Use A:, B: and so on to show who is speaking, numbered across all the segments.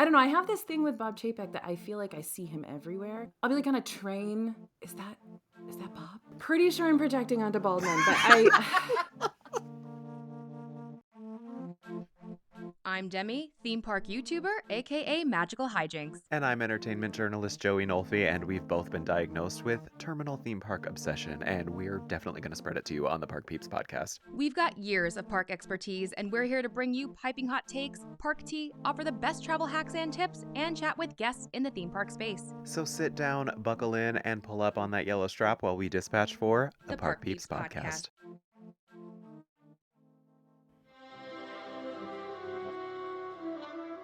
A: I don't know. I have this thing with Bob Chapek that I feel like I see him everywhere. I'll be like on a train. Is that Bob? Pretty sure I'm projecting onto bald men, but
B: I'm Demi, theme park YouTuber, aka Magical Hijinx.
C: And I'm entertainment journalist Joey Nolfi, and we've both been diagnosed with terminal theme park obsession, and we're definitely going to spread it to you on the Park Peeps podcast.
B: We've got years of park expertise, and we're here to bring you piping hot takes, park tea, offer the best travel hacks and tips, and chat with guests in the theme park space.
C: So sit down, buckle in, and pull up on that yellow strap while we dispatch for
B: The
C: Park Peeps podcast.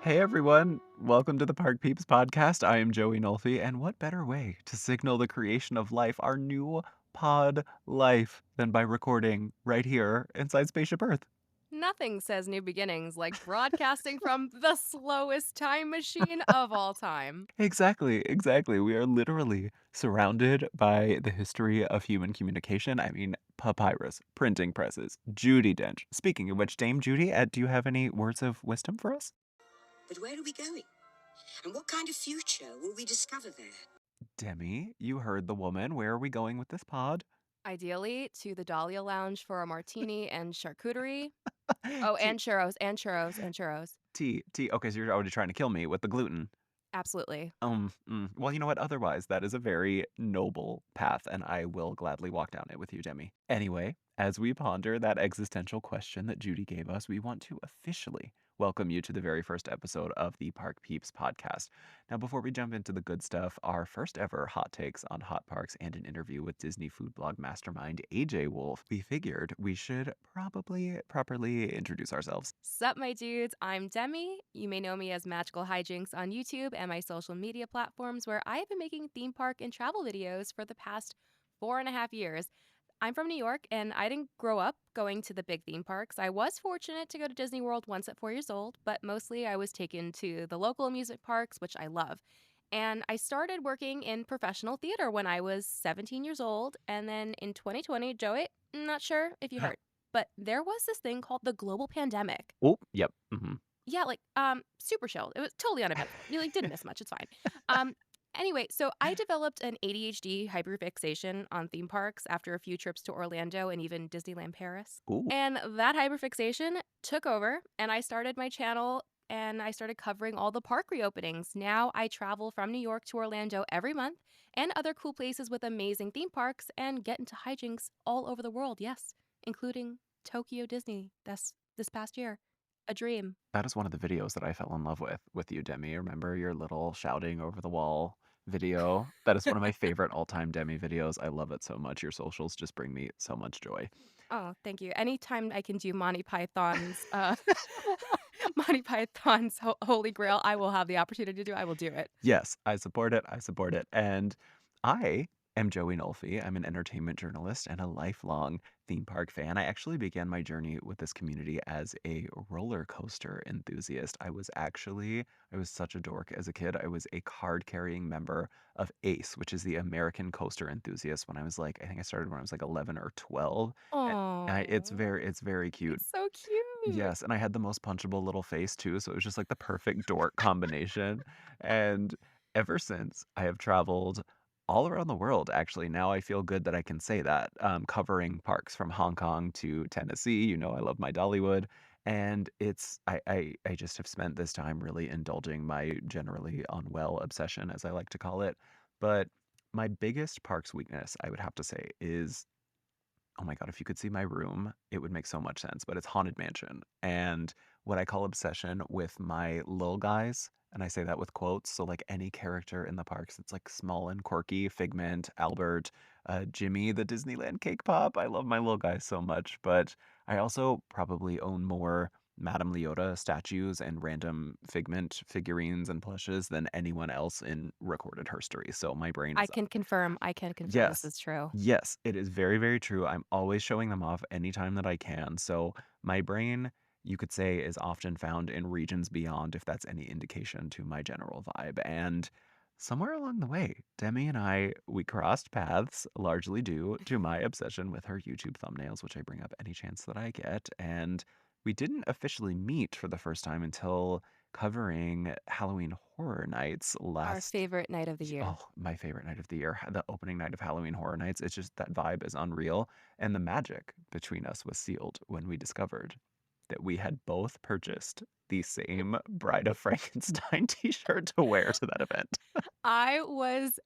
C: Hey everyone, welcome to the Park Peeps podcast. I am Joey Nolfi, and what better way to signal the creation of life, our new pod life, than by recording right here inside Spaceship Earth?
D: Nothing says new beginnings like broadcasting from the slowest time machine of all time.
C: Exactly. We are literally surrounded by the history of human communication. I mean, papyrus, printing presses, Judi Dench. Speaking of which, Dame Judi, do you have any words of wisdom for us?
E: But where are we going? And what kind of future will we discover there?
C: Demi, you heard the woman. Where are we going with this pod?
D: Ideally, to the Dahlia Lounge for a martini and charcuterie. Oh, and churros.
C: Tea. Okay, so you're already trying to kill me with the gluten.
D: Absolutely.
C: Well, you know what? Otherwise, that is a very noble path, and I will gladly walk down it with you, Demi. Anyway, as we ponder that existential question that Judi gave us, we want to officially welcome you to the very first episode of the Park Peeps podcast. Now, before we jump into the good stuff, our first ever hot takes on hot parks and an interview with Disney food blog mastermind AJ Wolfe, we figured we should probably properly introduce ourselves.
D: Sup, my dudes. I'm Demi. You may know me as Magical Hijinx on YouTube and my social media platforms, where I have been making theme park and travel videos for the past 4.5 years. I'm from New York, and I didn't grow up going to the big theme parks. I was fortunate to go to Disney World once at 4 years old, but mostly I was taken to the local amusement parks, which I love. And I started working in professional theater when I was 17 years old. And then in 2020, Joey, not sure if you heard, but there was this thing called the global pandemic.
C: Oh, yep.
D: Yeah, super chill. It was totally uneventful. You didn't miss much. It's fine. Anyway, so I developed an ADHD hyperfixation on theme parks after a few trips to Orlando and even Disneyland Paris.
C: Ooh.
D: And that hyperfixation took over, and I started my channel and I started covering all the park reopenings. Now I travel from New York to Orlando every month and other cool places with amazing theme parks and get into hijinks all over the world, yes, including Tokyo Disney this past year. A dream.
C: That is one of the videos that I fell in love with you, Demi. Remember your little shouting over the wall video? That is one of my favorite all-time Demi videos. I love it so much. Your socials just bring me so much joy.
D: Oh, thank you. Anytime I can do Monty Python's Holy Grail, I will have the opportunity to do. I will do it.
C: Yes, I support it. And I am Joey Nolfi. I'm an entertainment journalist and a lifelong theme park fan. I actually began my journey with this community as a roller coaster enthusiast. I was such a dork as a kid. I was a card-carrying member of ACE, which is the American Coaster Enthusiast, when I was I think I started when I was 11 or 12.
D: Oh,
C: It's very cute.
D: so cute.
C: Yes, and I had the most punchable little face too, so it was just the perfect dork combination. And ever since, I have traveled all around the world, actually. Now I feel good that I can say that, covering parks from Hong Kong to Tennessee. You know, I love my Dollywood. And I just have spent this time really indulging my generally unwell obsession, as I like to call it. But my biggest parks weakness, I would have to say, is, oh my God, if you could see my room, it would make so much sense. But it's Haunted Mansion. And what I call obsession with my little guys, and I say that with quotes. So any character in the parks that's small and quirky, Figment, Albert, Jimmy, the Disneyland Cake Pop. I love my little guys so much. But I also probably own more Madame Leota statues and random Figment figurines and plushes than anyone else in recorded history. So my brain is
D: I can confirm
C: Yes.
D: this is true.
C: Yes, it is very, very true. I'm always showing them off anytime that I can. So my brain, you could say, is often found in regions beyond, if that's any indication to my general vibe. And somewhere along the way, Demi and we crossed paths, largely due to my obsession with her YouTube thumbnails, which I bring up any chance that I get. And we didn't officially meet for the first time until covering Halloween Horror Nights
D: Our
C: last.
D: favorite night of the year.
C: Oh, my favorite night of the year, the opening night of Halloween Horror Nights. It's just that vibe is unreal. And the magic between us was sealed when we discovered that we had both purchased the same Bride of Frankenstein t-shirt to wear to that event.
D: I was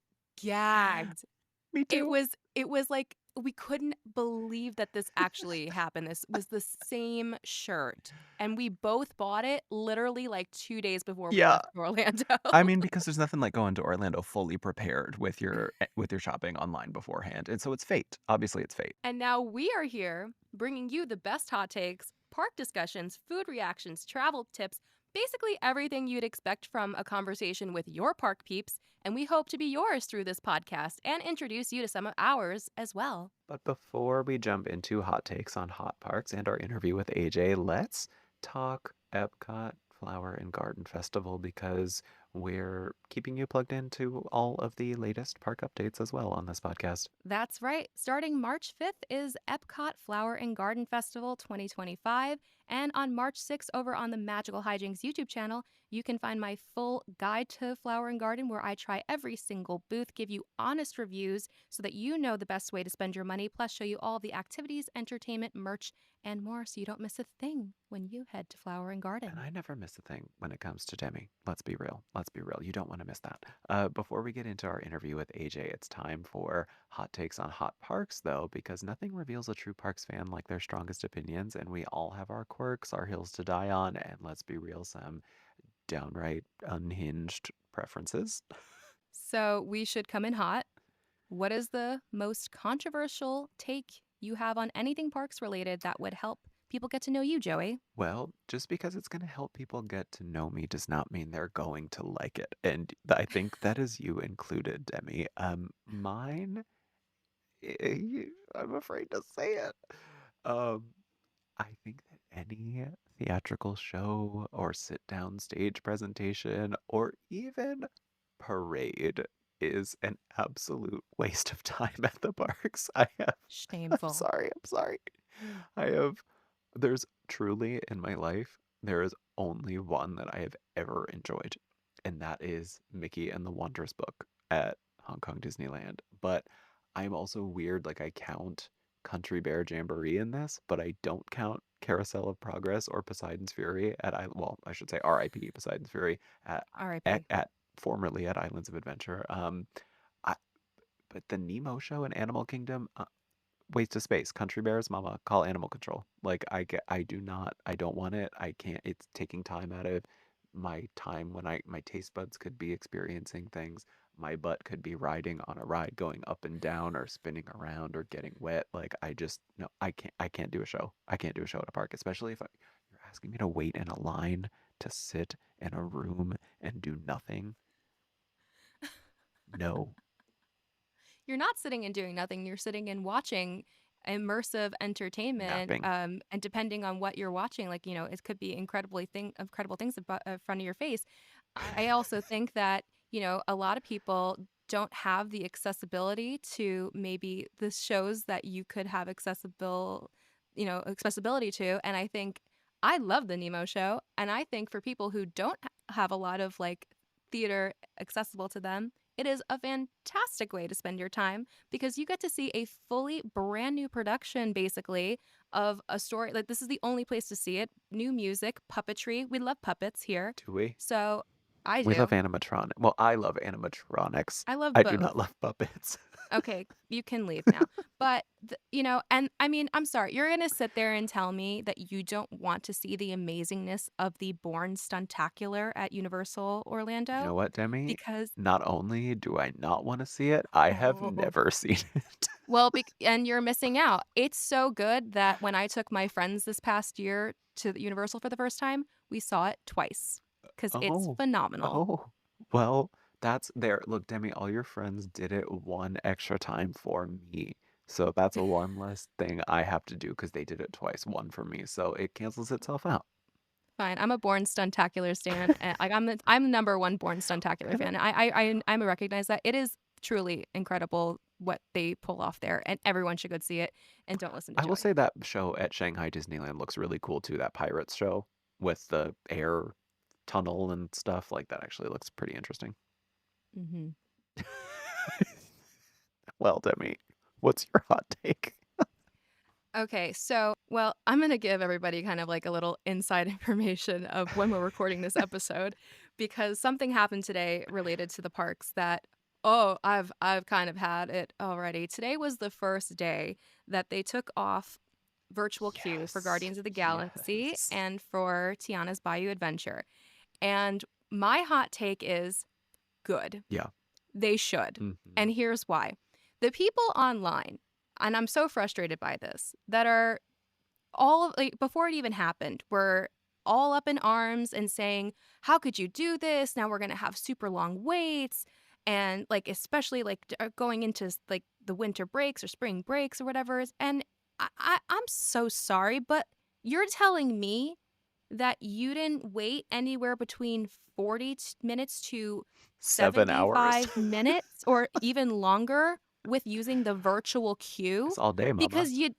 D: gagged.
C: Me
D: It
C: too.
D: was like we couldn't believe that this actually happened. This was the same shirt, and we both bought it literally like 2 days before we
C: Yeah.
D: left for Orlando.
C: I mean, because there's nothing like going to Orlando fully prepared with your shopping online beforehand. And so it's fate. Obviously, it's fate.
D: And now we are here bringing you the best hot takes, park discussions, food reactions, travel tips, basically everything you'd expect from a conversation with your park peeps. And we hope to be yours through this podcast and introduce you to some of ours as well.
C: But before we jump into hot takes on hot parks and our interview with AJ, let's talk Epcot Flower and Garden Festival because we're keeping you plugged into all of the latest park updates as well on this podcast.
D: That's right. Starting March 5th is Epcot Flower and Garden Festival 2025. And on March 6th, over on the Magical Hijinx YouTube channel, you can find my full guide to Flower and Garden where I try every single booth, give you honest reviews so that you know the best way to spend your money, plus show you all the activities, entertainment, merch, and more so you don't miss a thing when you head to Flower and Garden.
C: And I never miss a thing when it comes to Demi. Let's be real. Let's be real. You don't want to miss that. Before we get into our interview with AJ, it's time for hot takes on hot parks, though, because nothing reveals a true parks fan like their strongest opinions, and we all have our quirks, our hills to die on, and let's be real, some downright unhinged preferences.
D: So we should come in hot. What is the most controversial take you have on anything parks related that would help people get to know you, Joey?
C: Well, just because it's going to help people get to know me does not mean they're going to like it. And I think that is you included, Demi. Mine, I'm afraid to say it. Um, I think that any theatrical show or sit-down stage presentation or even parade is an absolute waste of time at the parks. I'm
D: Shameful.
C: sorry. There's truly in my life, there is only one that I have ever enjoyed, and that is Mickey and the Wondrous Book at Hong Kong Disneyland. But I'm also weird, like I count Country Bear Jamboree in this, but I don't count Carousel of Progress or Poseidon's Fury I should say R.I.P. Poseidon's Fury
D: R.I.P.
C: at formerly at Islands of Adventure. I, but the Nemo show in Animal Kingdom, waste of space. Country Bears, mama, call animal control. Like I don't want it. I can't. It's taking time out of my time when my taste buds could be experiencing things. My butt could be riding on a ride, going up and down or spinning around or getting wet. Like I just no, I can't do a show. I can't do a show at a park, especially if you're asking me to wait in a line to sit in a room and do nothing. No.
D: You're not sitting and doing nothing. You're sitting and watching immersive entertainment.
C: Napping.
D: And depending on what you're watching, like, you know, it could be incredible things in front of your face. I also think that, you know, a lot of people don't have the accessibility to maybe the shows that you could have accessibility to. And I think I love the Nemo show. And I think for people who don't have a lot of like theater accessible to them, it is a fantastic way to spend your time because you get to see a fully brand new production, basically, of a story. Like, this is the only place to see it. New music, puppetry. We love puppets here.
C: Do we?
D: So I do.
C: We love animatronic. Well, I love animatronics.
D: I love
C: I
D: both.
C: do not love puppets.
D: Okay, you can leave now. But, you know, and I mean, I'm sorry. You're going to sit there and tell me that you don't want to see the amazingness of the Born Stuntacular at Universal Orlando?
C: You know what, Demi?
D: Because
C: not only do I not want to see it, I have never seen it.
D: Well, and you're missing out. It's so good that when I took my friends this past year to the Universal for the first time, we saw it twice because it's phenomenal.
C: Oh, well, that's there. Look, Demi, all your friends did it one extra time for me. So that's one less thing I have to do because they did it twice, one for me. So it cancels itself out.
D: Fine, I'm a Born Stuntacular stan. Like I'm the number one Born Stuntacular fan. I recognize that it is truly incredible what they pull off there, and everyone should go see it. And don't listen to
C: I will say that show at Shanghai Disneyland looks really cool too. That Pirates show with the air tunnel and stuff. Like that actually looks pretty interesting.
D: Mm-hmm.
C: Well, Demi, what's your hot take?
D: Okay, so, well, I'm going to give everybody kind of like a little inside information of when we're recording this episode because something happened today related to the parks that, oh, I've kind of had it already. Today was the first day that they took off virtual queue for Guardians of the Galaxy
C: Yes.
D: and for Tiana's Bayou Adventure. And my hot take is good.
C: Yeah.
D: They should.
C: Mhm.
D: And here's why. The people online, and I'm so frustrated by this, that are all like before it even happened, were all up in arms and saying, how could you do this? Now we're going to have super long waits. And like, especially like going into like the winter breaks or spring breaks or whatever. And I'm so sorry, but you're telling me that you didn't wait anywhere between 40 minutes to
C: 7 hours.
D: 75 minutes or even longer with using the virtual queue?
C: It's all day, mama.
D: Because you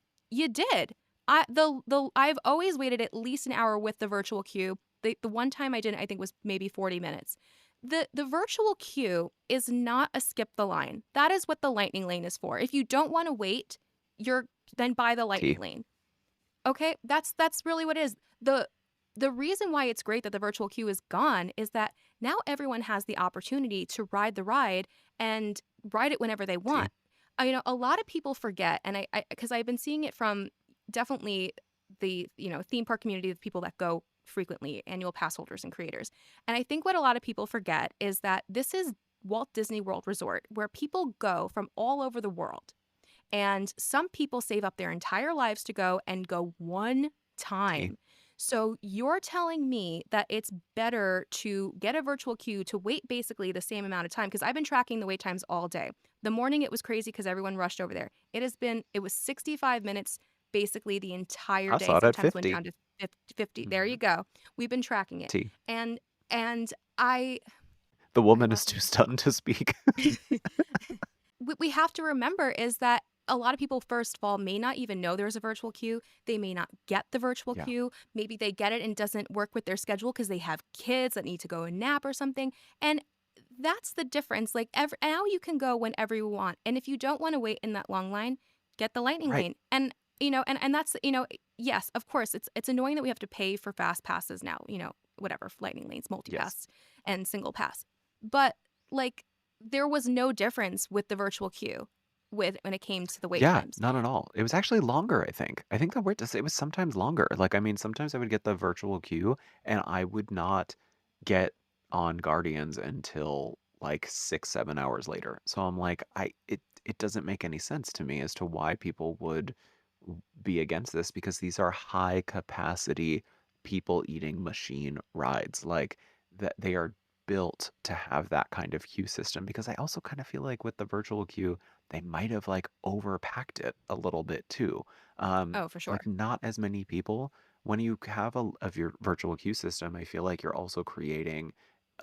D: did. I've always waited at least an hour with the virtual queue. The one time I didn't, I think was maybe 40 minutes. The virtual queue is not a skip the line. That is what the lightning lane is for. If you don't want to wait, then buy the lightning lane. Okay, that's really what it is. The reason why it's great that the virtual queue is gone is that now everyone has the opportunity to ride the ride and ride it whenever they want. A lot of people forget, and I because I've been seeing it from definitely the theme park community of people that go frequently, annual pass holders and creators. And I think what a lot of people forget is that this is Walt Disney World Resort, where people go from all over the world. And some people save up their entire lives to go and go one time. So you're telling me that it's better to get a virtual queue to wait basically the same amount of time? Because I've been tracking the wait times all day. The morning it was crazy because everyone rushed over there. It was 65 minutes basically the entire
C: I
D: day.
C: saw it at
D: Sometimes
C: 50.
D: went down to 50. There you go. We've been tracking it. And
C: the woman is too stunned to speak.
D: we have to remember is that a lot of people, first of all, may not even know there's a virtual queue. They may not get the virtual queue. Maybe they get it and it doesn't work with their schedule because they have kids that need to go and nap or something. And that's the difference. Like now you can go whenever you want. And if you don't want to wait in that long line, get the lightning lane. And and that's, yes, of course, it's annoying that we have to pay for fast passes now, whatever, lightning lanes, multi-pass and single pass. But like there was no difference with the virtual queue when it came to the wait times.
C: Not at all. It was actually longer, I think. I think it was sometimes longer. Like, I mean, sometimes I would get the virtual queue and I would not get on Guardians until like 6-7 hours later. So I'm like, it doesn't make any sense to me as to why people would be against this, because these are high capacity people eating machine rides. Like that they are built to have that kind of queue system, because I also kind of feel like with the virtual queue, they might have like overpacked it a little bit too.
D: Oh, for sure.
C: Like not as many people. When you have of your virtual queue system, I feel like you're also creating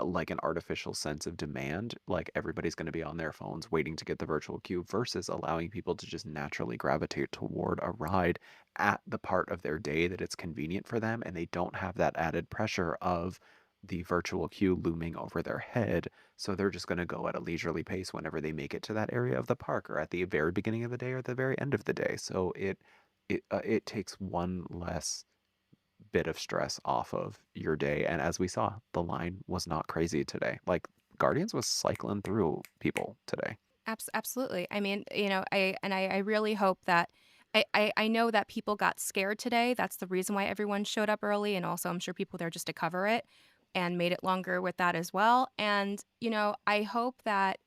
C: like an artificial sense of demand. Like everybody's going to be on their phones waiting to get the virtual queue versus allowing people to just naturally gravitate toward a ride at the part of their day that it's convenient for them, and they don't have that added pressure of the virtual queue looming over their head. So they're just going to go at a leisurely pace whenever they make it to that area of the park, or at the very beginning of the day or the very end of the day. So it takes one less bit of stress off of your day. And as we saw, the line was not crazy today. Like Guardians was cycling through people today.
D: Absolutely. I mean, I really hope that I know that people got scared today. That's the reason why everyone showed up early. And also I'm sure people there just to cover it and made it longer with that as well. And, I hope that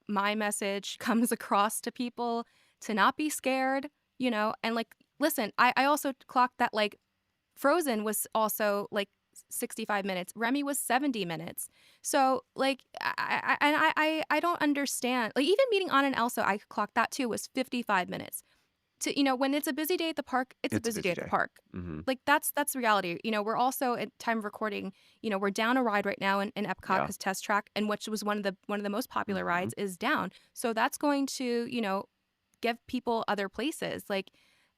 D: my message comes across to people to not be scared, and like, listen, I also clocked that like Frozen was also like 65 minutes. Remy was 70 minutes. So like, I don't understand. Like even meeting Anna and Elsa, I clocked that too, was 55 minutes. When it's a busy day at the park, it's a busy day at the park.
C: Mm-hmm.
D: Like that's reality. We're also at time of recording, we're down a ride right now in Epcot because Test Track, and which was one of the most popular rides, is down. So that's going to, give people other places. Like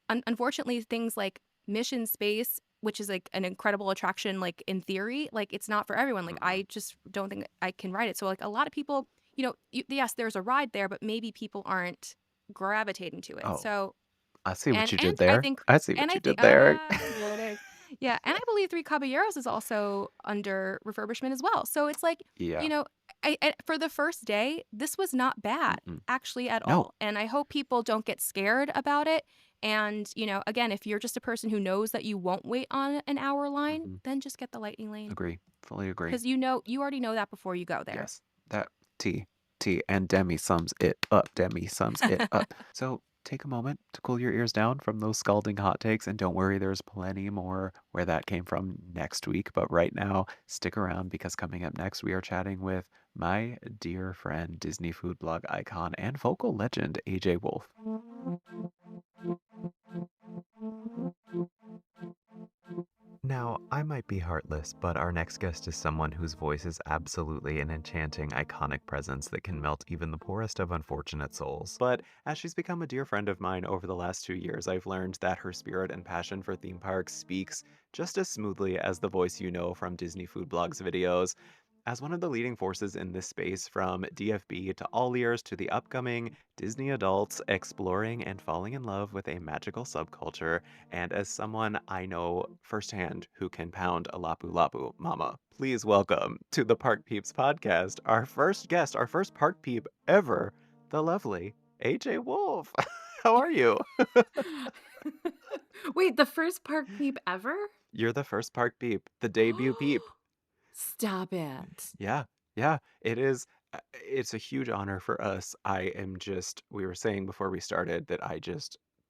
D: unfortunately, things like Mission Space which is like an incredible attraction, like in theory, like it's not for everyone. Like I just don't think I can ride it. So like a lot of people, yes, there's a ride there, but maybe people aren't gravitating to it.
C: Oh,
D: So
C: I see what
D: and
C: you did
D: and I
C: there.
D: think
C: I see
D: and
C: what
D: I
C: you
D: think
C: did there.
D: there it is. Yeah, and I believe Three Caballeros is also under refurbishment as well. So it's like,
C: Yeah.
D: you know, I for the first day, this was not bad
C: Mm-mm.
D: actually at
C: No.
D: all. And I hope people don't get scared about it. And, again, if you're just a person who knows that you won't wait on an hour line,
C: Mhm.
D: then just get the lightning lane
C: Agree. Fully agree.
D: because you already know that before you go there.
C: Yes. That T. And Demi sums it up. Demi sums it up. So take a moment to cool your ears down from those scalding hot takes, and don't worry, there's plenty more where that came from next week. But right now, stick around because coming up next, we are chatting with my dear friend, Disney food blog icon and vocal legend, AJ Wolfe. Now, I might be heartless, but our next guest is someone whose voice is absolutely an enchanting, iconic presence that can melt even the poorest of unfortunate souls. But as she's become a dear friend of mine over the last 2 years, I've learned that her spirit and passion for theme parks speaks just as smoothly as the voice you know from Disney Food Blog's videos. As one of the leading forces in this space, from DFB to all ears to the upcoming Disney adults exploring and falling in love with a magical subculture, and as someone I know firsthand who can pound a lapu lapu, mama, please welcome to the Park Peeps podcast our first guest, our first Park Peep ever, the lovely AJ Wolfe. How are you?
A: Wait, the first Park Peep ever?
C: You're the first Park Peep, the debut Peep.
A: Stop it.
C: Yeah, it is. It's a huge honor for us. We were saying before we started that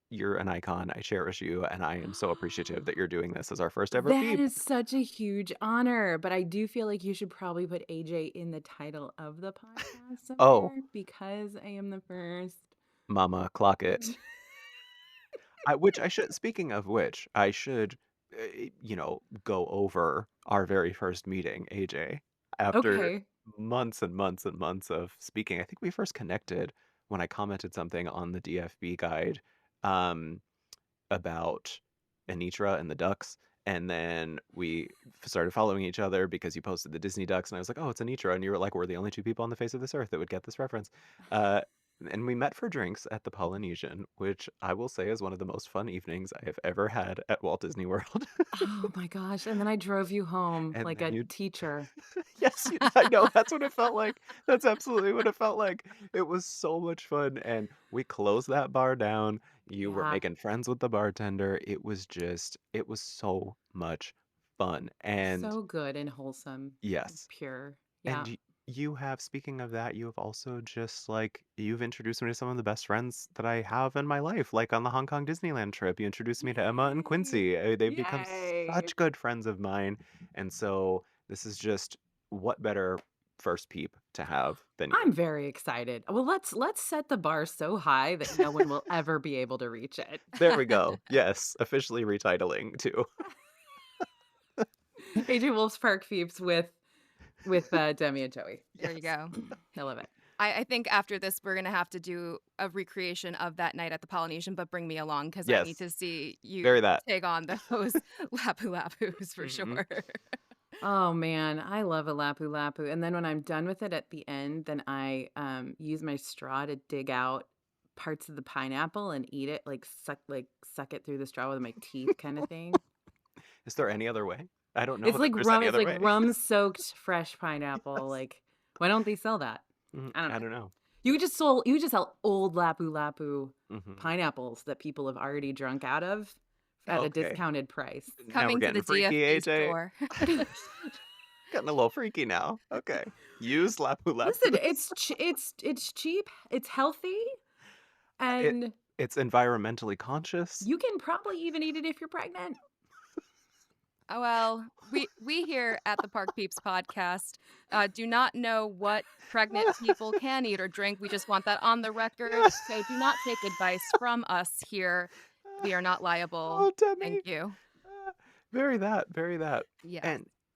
C: you're an icon. I cherish you, and I am so appreciative that you're doing this as our first ever
A: That
C: Peep.
A: is such a huge honor, but I do feel like you should probably put AJ in the title of the podcast
C: Oh,
A: somewhere because I am the first.
C: mama, clock it. Speaking of which, I should, go over our very first meeting, AJ. After
A: Okay.
C: months and months and months of speaking, I think we first connected when I commented something on the DFB guide um, about Anitra and the ducks. And then we started following each other because you posted the Disney ducks, and I was like, "Oh, it's Anitra," and you were like, "We're the only two people on the face of this earth that would get this reference." Uh, and we met for drinks at the Polynesian, which I will say is one of the most fun evenings I have ever had at Walt Disney World.
A: Oh my gosh. And then I drove you home
C: And
A: like
C: then
A: a
C: you,
A: teacher.
C: yes, I know that's what it felt like. That's absolutely what it felt like. It was so much fun, and we closed that bar down. You were
A: Yeah.
C: making friends with the bartender. It was so much fun. And
A: So good and wholesome and
C: yes,
A: pure. Yeah.
C: and you have, speaking of that, you have also just like, you've introduced me to some of the best friends that I have in my life. Like on the Hong Kong Disneyland trip, you introduced me to Emma and
A: Yay.
C: Quincy. They've become
A: Yay.
C: such good friends of mine. And so this is just, what better first peep to have than you?
A: I'm very excited. Well, let's set the bar so high that no one will ever be able to reach it.
C: There we go. Yes, officially retitling too.
A: AJ Wolf's Park Peeps with Demi and Joey.
D: There you
C: Yes.
D: go.
A: I love it.
D: I think after this, we're going to have to do a recreation of that night at the Polynesian, but bring me along because I need
C: Yes,
D: to see
C: very
D: you
C: that.
D: take on those lapu lapus for
C: Mhm.
D: sure.
A: Oh man, I love a lapu lapu. And then when I'm done with it at the end, then I use my straw to dig out parts of the pineapple and eat it, like suck it through the straw with my teeth kind of thing.
C: Is there any other way? I don't know
A: It's
C: that
A: like
C: there's
A: rum,
C: any
A: it's
C: other
A: like
C: way.
A: rum soaked fresh pineapple.
C: Yes.
A: Like, why don't they sell that? I don't
C: I
A: know.
C: don't know.
A: You could just sell old lapu lapu
C: Hmm.
A: pineapples that people have already drunk out of at a
C: Okay.
A: discounted price.
C: Now we're
D: Coming to
C: getting
D: the
C: freaky,
D: DFB
C: AJ.
D: store.
C: Getting a little freaky now. Okay. Use lapu
A: Listen,
C: lapus.
A: it's cheap, it's healthy,
C: It
A: and
C: it's environmentally conscious.
A: you can probably even eat it if you're pregnant.
D: Oh, well, we here at the Park Peeps podcast do not know what pregnant people can eat or drink. We just want that on the record. So do not take advice from us here. We are not liable.
C: Oh, Demi.
D: Thank you.
C: Very that, very that.
D: Yes.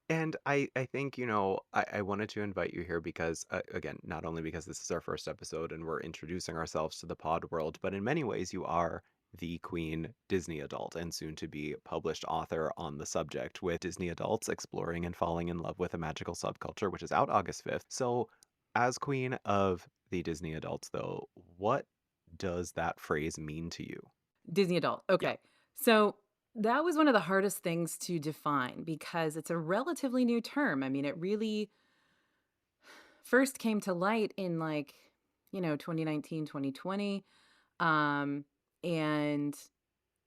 C: And I think, I wanted to invite you here because, again, not only because this is our first episode and we're introducing ourselves to the pod world, but in many ways you are the queen Disney adult and soon to be published author on the subject with Disney Adults Exploring and Falling in Love with a Magical Subculture, which is out August 5th. So, as queen of the Disney adults, though, what does that phrase mean to you?
A: Disney adult.
C: Yeah.
A: Okay. So that was one of the hardest things to define because it's a relatively new term. I mean, it really first came to light in 2019, 2020, and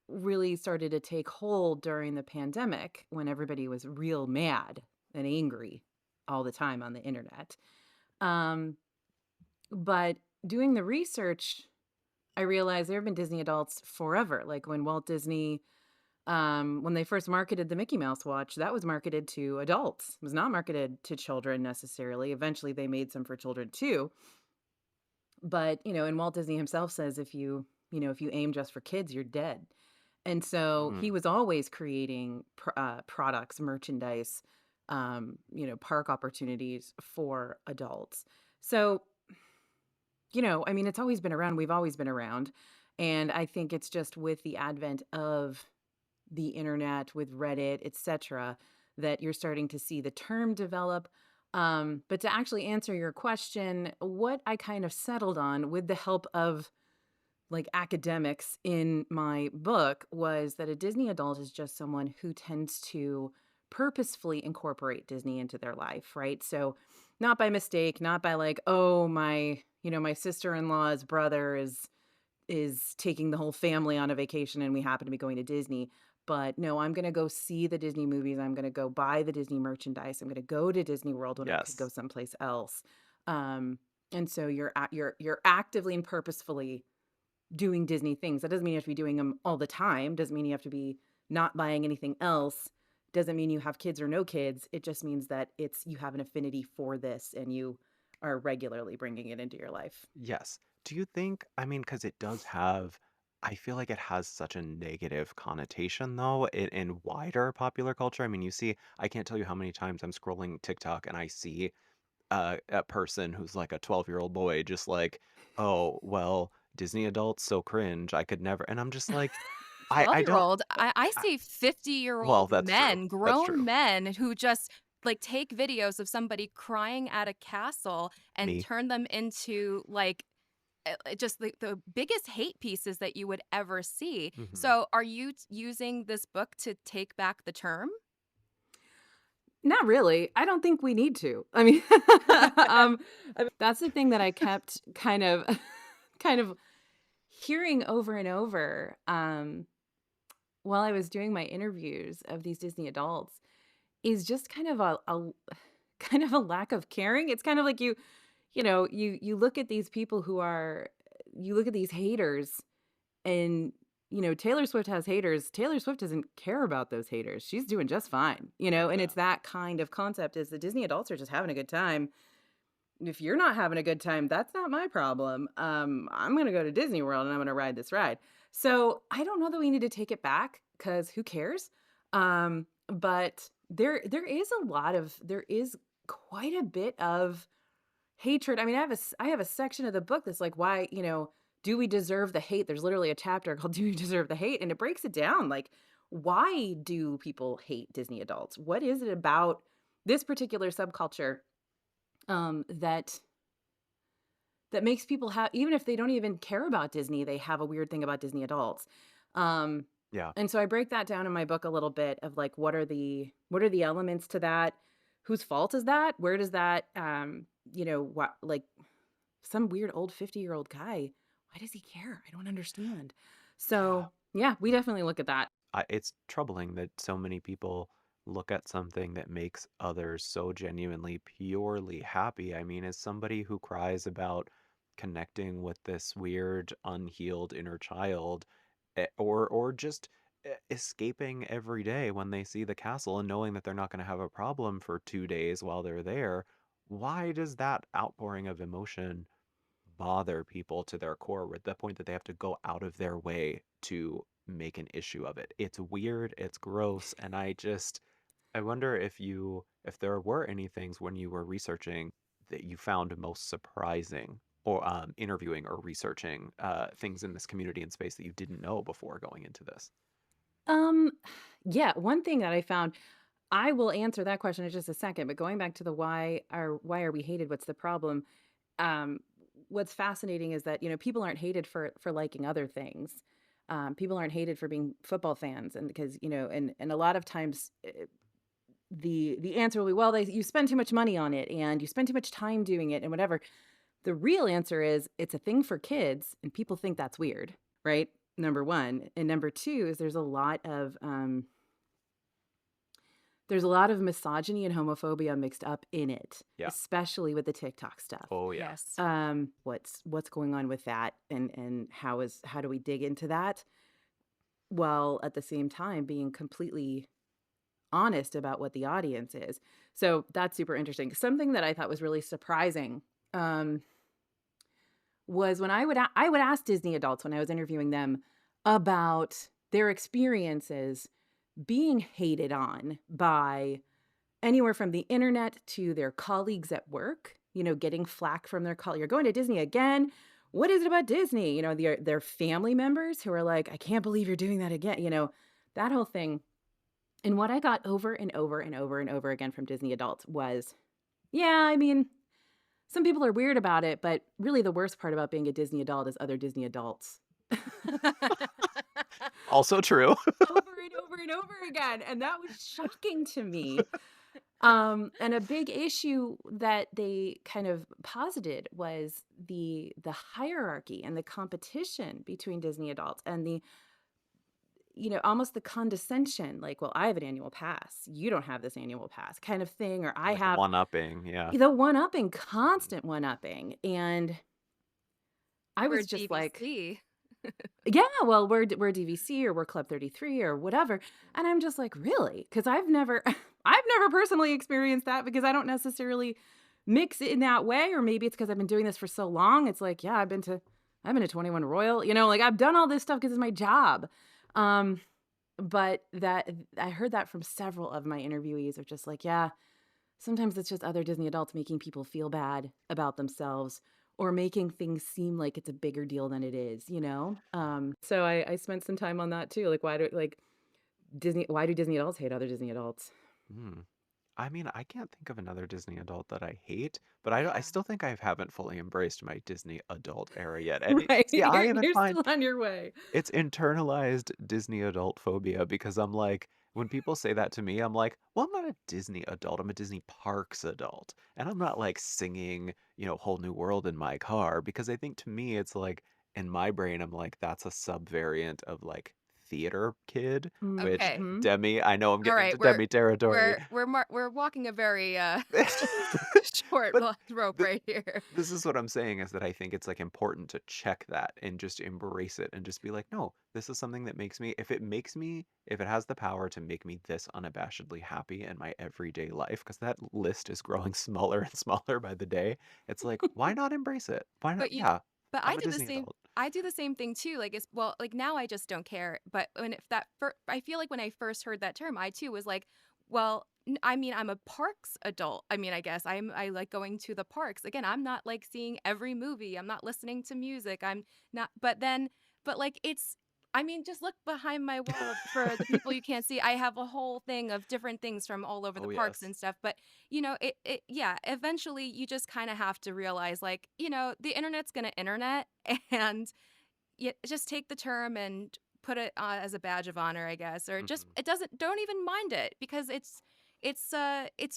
A: really started to take hold during the pandemic when everybody was real mad and angry all the time on the internet. Um, but doing the research, I realized there have been Disney adults forever. Like when Walt Disney, when they first marketed the Mickey Mouse watch, that was marketed to adults. It was not marketed to children necessarily. Eventually, they made some for children too. But and Walt Disney himself says if you aim just for kids, you're dead. And so
C: Mm,
A: he was always creating products, merchandise, park opportunities for adults. So I mean, it's always been around. We've always been around. And I think it's just with the advent of the internet, with Reddit, etc., that you're starting to see the term develop. But to actually answer your question, what I kind of settled on with the help of like academics in my book was that a Disney adult is just someone who tends to purposefully incorporate Disney into their life, right? So not by mistake, not by like, oh, my sister-in-law's brother is taking the whole family on a vacation and we happen to be going to Disney. But no, I'm going to go see the Disney movies. I'm going to go buy the Disney merchandise. I'm going to go to Disney World when I could go
C: yes.
A: someplace else. And so you're actively and purposefully doing Disney things. That doesn't mean you have to be doing them all the time. Doesn't mean you have to be not buying anything else. Doesn't mean you have kids or no kids. It just means that you have an affinity for this and you are regularly bringing it into your life.
C: Yes. Do you think, I mean, because it does have, I feel like it has such a negative connotation, though, in wider popular culture. I mean, you see, I can't tell you how many times I'm scrolling TikTok and I see a person who's like a 12-year-old boy, just like, oh, well, Disney adults so cringe. I could never. And I'm just like, I
D: 12-year
C: don't,
D: old, I
C: I,
D: see
C: well,
D: 50-year-old
C: that's true.
D: men,
C: That's
D: grown
C: true.
D: men who just like take videos of somebody crying at a castle and
C: Me.
D: turn them into like just the biggest hate pieces that you would ever see.
C: Hmm.
D: So, are you using this book to take back the term?
A: Not really. I don't think we need to. I mean, that's the thing that I kept kind of, kind of hearing over and over while I was doing my interviews of these Disney adults is just kind of a kind of a lack of caring. It's kind of like you look at these people you look at these haters and Taylor Swift has haters. Taylor Swift doesn't care about those haters. She's doing just fine, and
C: Yeah.
A: it's that kind of concept is the Disney adults are just having a good time. If you're not having a good time, that's not my problem. I'm going to go to Disney World and I'm going to ride this ride. So I don't know that we need to take it back because who cares? But there is quite a bit of hatred. I mean, I have a section of the book that's like, why, do we deserve the hate? There's literally a chapter called Do We Deserve the Hate? And it breaks it down. Like, why do people hate Disney adults? What is it about this particular subculture that makes people have, even if they don't even care about Disney, they have a weird thing about Disney adults. Um,
C: Yeah.
A: and so I break that down in my book a little bit of like, what are the elements to that? Whose fault is that? Where does that, what, like some weird old 50-year-old guy, why does he care? I don't understand.
C: Yeah.
A: So yeah, we definitely look at that.
C: It's troubling that so many people look at something that makes others so genuinely, purely happy. I mean, as somebody who cries about connecting with this weird, unhealed inner child, or just escaping every day when they see the castle and knowing that they're not going to have a problem for 2 days while they're there, why does that outpouring of emotion bother people to their core at the point that they have to go out of their way to make an issue of it? It's weird, it's gross, and I wonder if there were any things when you were researching that you found most surprising or interviewing or researching things in this community and space that you didn't know before going into this?
A: Um, yeah, one thing that I found, I will answer that question in just a second, but going back to the why are we hated? What's the problem? Um, what's fascinating is that, people aren't hated for liking other things. People aren't hated for being football fans, and because, and a lot of times the answer will be, well, you spend too much money on it and you spend too much time doing it and whatever. The real answer is it's a thing for kids and people think that's weird, right? Number one. And number two is there's a lot of misogyny and homophobia mixed up in it,
C: Yeah.
A: especially with the TikTok stuff.
C: Oh yeah.
D: Yes.
A: What's going on with that, and how do we dig into that? While at the same time being completely honest about what the audience is. So that's super interesting. Something that I thought was really surprising was when I would ask Disney adults when I was interviewing them about their experiences being hated on by anywhere from the internet to their colleagues at work, getting flack from their colleague. You're going to Disney again? What is it about Disney? Their family members who are like, I can't believe you're doing that again. That whole thing. And what I got over and over and over and over again from Disney adults was, yeah, I mean, some people are weird about it, but really the worst part about being a Disney adult is other Disney adults.
C: Also true.
A: Over and over and over again. And that was shocking to me. And a big issue that they kind of posited was the hierarchy and the competition between Disney adults and the almost the condescension, like, well, I have an annual pass. You don't have this annual pass kind of thing. Or I
C: Like
A: have
C: one-upping, yeah.
A: the one-upping, constant one-upping. And I
D: We're
A: was just like,
D: DVC.
A: yeah, well, we're DVC or we're Club 33 or whatever. And I'm just like, really? Because I've never personally experienced that because I don't necessarily mix it in that way. Or maybe it's because I've been doing this for so long. It's like, yeah, I've been to 21 Royal, like I've done all this stuff because it's my job. But that I heard that from several of my interviewees are just like, yeah, sometimes it's just other Disney adults making people feel bad about themselves or making things seem like it's a bigger deal than it is, So I spent some time on that too. Like, why do Disney adults hate other Disney adults?
C: Hmm. I mean, I can't think of another Disney adult that I hate, but I still think I haven't fully embraced my Disney adult era yet. And
A: Right.
C: see, I
A: You're,
C: even
A: you're
C: find
A: still on your way.
C: it's internalized Disney adult phobia because I'm like, when people say that to me, I'm like, well, I'm not a Disney adult. I'm a Disney Parks adult. And I'm not like singing, Whole New World in my car because I think to me, it's like in my brain, I'm like, that's a subvariant of like theater kid, which
D: Okay.
A: Mhm.
C: Demi, I know I'm
D: All
C: getting
D: right,
C: into Demi territory.
D: we're walking a very short
C: But
D: rope
C: th-
D: right here.
C: this is what I'm saying is that I think it's like important to check that and just embrace it and just be like, no, this is something that makes me, if it has the power to make me this unabashedly happy in my everyday life, because that list is growing smaller and smaller by the day. It's like, why not embrace it? Why not?
D: But you
C: Yeah,
D: but
C: I'm a Disney adult.
D: I do the same thing too. Like like now I just don't care. But I feel like when I first heard that term, I too was like, well, I mean, I'm a parks adult. I mean, I guess I like going to the parks. Again, I'm not like seeing every movie. I'm not listening to music. I'm not. But like I mean, just look behind my wall for the people you can't see. I have a whole thing of different things from all over the
C: Oh,
D: parks
C: yes.
D: and stuff. But yeah, eventually you just kind of have to realize, like, the internet's gonna internet, and you just take the term and put it as a badge of honor, I guess, or just
C: Mhm.
D: don't even mind it because it's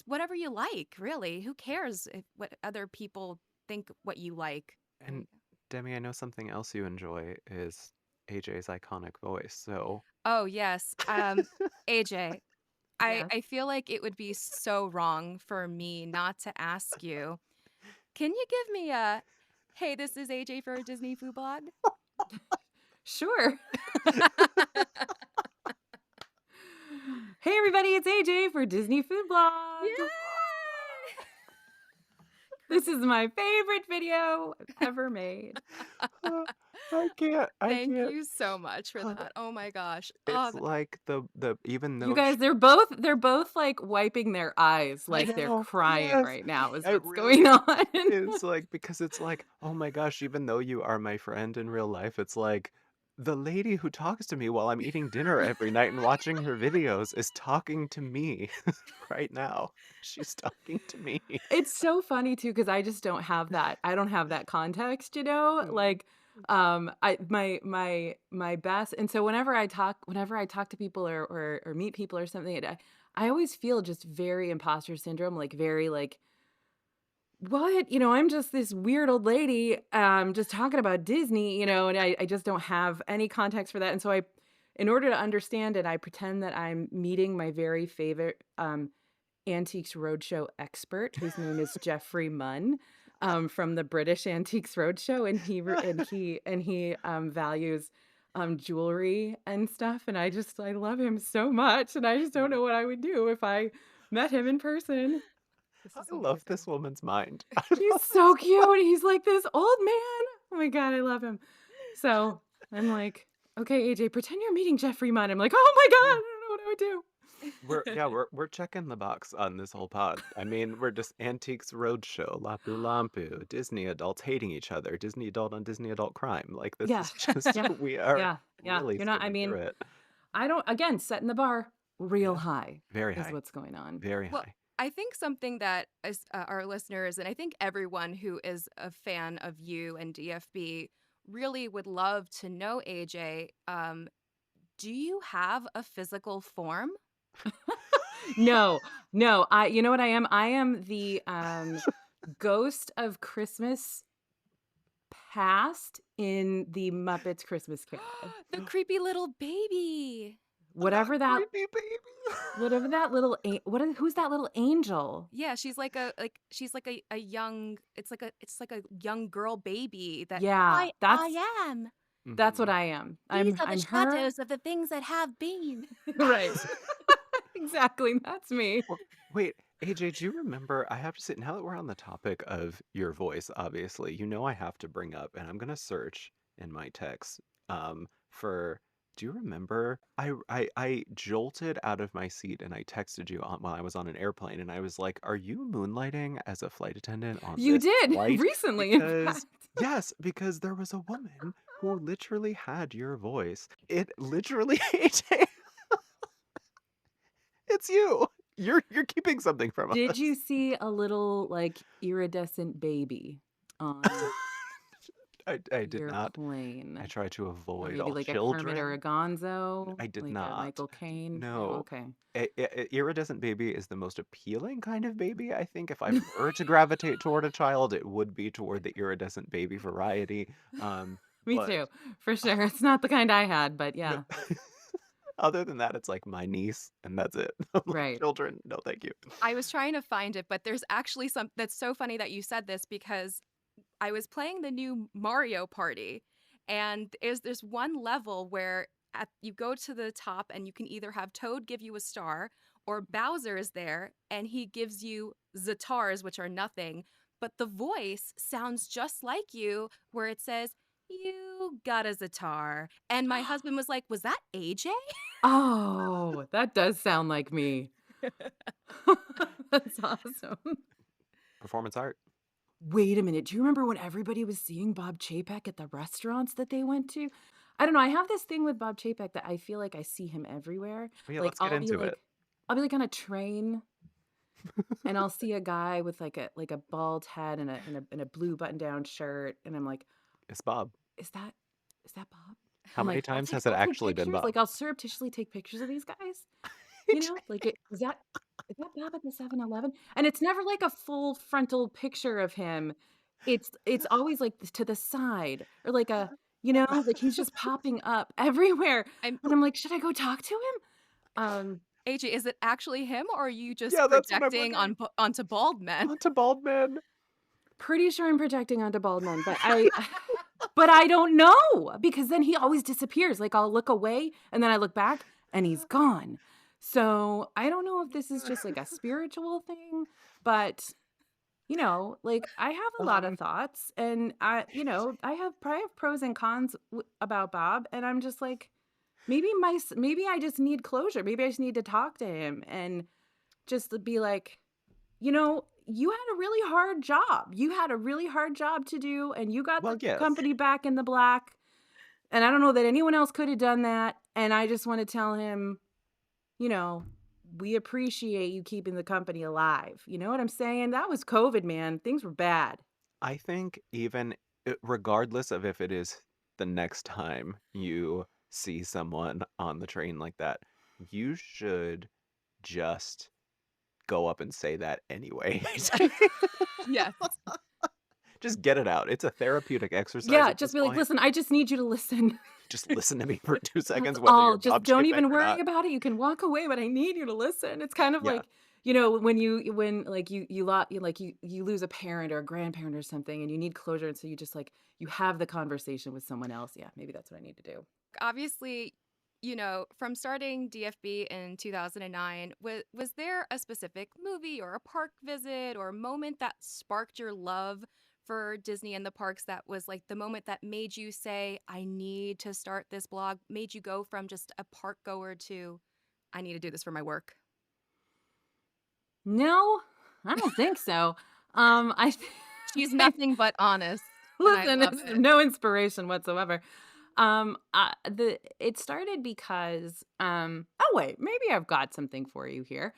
D: whatever you like, really. Who cares what other people think what you like? There you
C: And Demi, I know something else you enjoy is AJ's iconic voice. So,
D: Oh, yes. AJ,
A: Yes.
D: I feel like it would be so wrong for me not to ask you, can you give me a, hey, this is AJ for a Disney Food Blog?
A: Sure. Hey everybody, it's AJ for Disney Food Blog.
D: Yay!
A: This is my favorite video I've ever made.
C: I
D: Thank
C: can't.
D: you so much for that. Oh my gosh.
C: It's like the even
A: You
C: though
A: guys, they're both like wiping their eyes
C: I
A: like they're
C: know,
A: crying
C: yes.
A: right now is
C: It
A: what's going
C: really
A: on.
C: is like because it's like, oh my gosh, even though you are my friend in real life, it's like the lady who talks to me while I'm eating dinner every night and watching her videos is talking to me right now. She's talking to me.
A: It's so funny too because I just don't have that. I don't have that context,
C: Mm.
A: like I my best, and so whenever I talk to people or meet people or something, I always feel just very imposter syndrome, like very like what? I'm just this weird old lady, just talking about Disney, and I just don't have any context for that. And so in order to understand it, I pretend that I'm meeting my very favorite Antiques Roadshow expert, whose name is Jeffrey Munn, from the British Antiques Roadshow, and he values jewelry and stuff, and I love him so much, and I just don't know what I would do if I met him in person.
D: This
C: I
D: is
C: love
D: amazing.
C: this woman's mind. I
A: He's
C: love
A: so
C: this.
A: cute. He's like this old man. Oh my God, I love him. So I'm like, okay, AJ, pretend you're meeting Jeffrey Munn. I'm like, oh my God, I don't know what I would do.
C: We're checking the box on this whole pod. I mean, we're just Antiques Roadshow, Lapu Lampu, Disney adults hating each other, Disney adult on Disney adult crime. Like this
A: Yeah.
C: is just
A: Yeah.
C: we are
A: Yeah. Yeah.
C: really
A: You're not, I
C: skimming
A: mean,
C: through it.
A: I don't, again, setting the bar real
C: Yeah,
A: high
C: very
A: is
C: high,
A: what's going on.
C: very
D: Well,
C: high.
D: I think something that our listeners, and I think everyone who is a fan of you and DFB, really would love to know, AJ. Do you have a physical form?
A: No, no, you know what I am? I am the ghost of Christmas past in the Muppets Christmas Carol.
D: The creepy little baby.
A: Whatever that
C: Creepy baby.
A: Whatever that little who's that little angel?
D: Yeah, she's like a young it's like a young girl baby that
A: Yeah,
D: I am.
A: that's what
C: Mhm.
A: I am.
D: These are the
A: I'm her.
D: shadows of the things that have been.
A: Right. Exactly, that's me.
C: Well, wait, AJ, do you remember? I have to say, now that we're on the topic of your voice, obviously, I have to bring up, and I'm gonna search in my text, for. Do you remember? I jolted out of my seat and I texted you while I was on an airplane, and I was like, "Are you moonlighting as a flight attendant on
A: You
C: this
A: did
C: flight?"
A: recently, in
C: Because
A: fact.
C: yes, because there was a woman who literally had your voice. It literally, AJ, it's you. You're keeping something from
A: Did
C: us.
A: you see a little, like, iridescent baby on
C: I did
A: your
C: not. I
A: plane?
C: try to
A: Or
C: avoid
A: maybe
C: all
A: like a Kermit or a
C: children.
A: Gonzo?
C: I did
A: Like a
C: not.
A: Michael Caine? Oh,
C: No.
A: okay.
C: Iridescent baby is the most appealing kind of baby. I think if I were to gravitate toward a child, it would be toward the iridescent baby variety.
A: Me
C: But
A: too, for sure. It's not the kind I had, but
C: no.
A: yeah.
C: Other than that, it's like my niece, and that's it. I'm like,
A: Right.
C: children, no, thank you.
D: I was trying to find it, but there's actually some that's so funny that you said this because I was playing the new Mario Party, and there's one level where you go to the top and you can either have Toad give you a star or Bowser is there and he gives you Zatars, which are nothing, but the voice sounds just like you, where it says, "You got a Zatar." And my husband was like, "Was that AJ?"
A: Oh, that does sound like me. That's awesome.
C: Performance art.
A: Wait a minute. Do you remember when everybody was seeing Bob Chapek at the restaurants that they went to? I don't know. I have this thing with Bob Chapek that I feel like I see him everywhere.
C: Well, yeah,
A: Like
C: let's get into it.
A: I'll be like on a train and I'll see a guy with like a bald head and a blue button-down shirt, and I'm like,
C: It's Bob.
A: is that Bob?
C: How
A: I'm
C: many
A: like,
C: times has it
A: I'll take
C: actually been
A: pictures.
C: Bob?
A: Like I'll surreptitiously take pictures of these guys. Like is that Bob at the 7-Eleven? And it's never like a full frontal picture of him. It's always like to the side or like like he's just popping up everywhere.
D: I'm
A: And I'm like, should I go talk to him?
D: AJ, is it actually him or are you just
C: Yeah, that's what I'm
D: projecting
C: wondering.
D: onto bald men?
C: Onto bald men.
A: Pretty sure I'm projecting onto bald men, but I don't know because then he always disappears. Like I'll look away and then I look back and he's gone. So I don't know if this is just like a spiritual thing, but like I have a lot of thoughts, and I have pros and cons about Bob, and I'm just like, maybe I just need closure. Maybe I just need to talk to him and just to be like, you had a really hard job. You had a really hard job to do, and you got
C: Well,
A: the
C: yes.
A: company back in the black. And I don't know that anyone else could have done that. And I just want to tell him, we appreciate you keeping the company alive. You know what I'm saying? That was COVID, man. Things were bad.
C: I think even regardless of if it is the next time you see someone on the train like that, you should just go up and say that anyway.
B: Yes.
C: Just get it out. It's a therapeutic exercise
A: Yeah,
C: at
A: just
C: this
A: be like,
C: point.
A: listen, I just need you to listen.
C: Just listen to me for 2 seconds,
A: That's
C: whether
A: all.
C: you're
A: Just
C: Bob
A: don't
C: Chapek
A: even
C: or
A: worry
C: not.
A: about it. You can walk away, but I need you to listen. It's kind of
C: Yeah.
A: like, when like you lose a parent or a grandparent or something, and you need closure, and so you just like you have the conversation with someone else. Yeah, maybe that's what I need to do.
D: Obviously, from starting DFB in 2009, was there a specific movie or a park visit or moment that sparked your love for Disney and the parks that was like the moment that made you say, I need to start this blog, made you go from just a park goer to, I need to do this for my work?
A: No, I don't think so. I
D: She's nothing but honest. And I
A: listen,
D: love
A: it's
D: it.
A: no inspiration whatsoever. It started because oh wait, maybe I've got something for you here.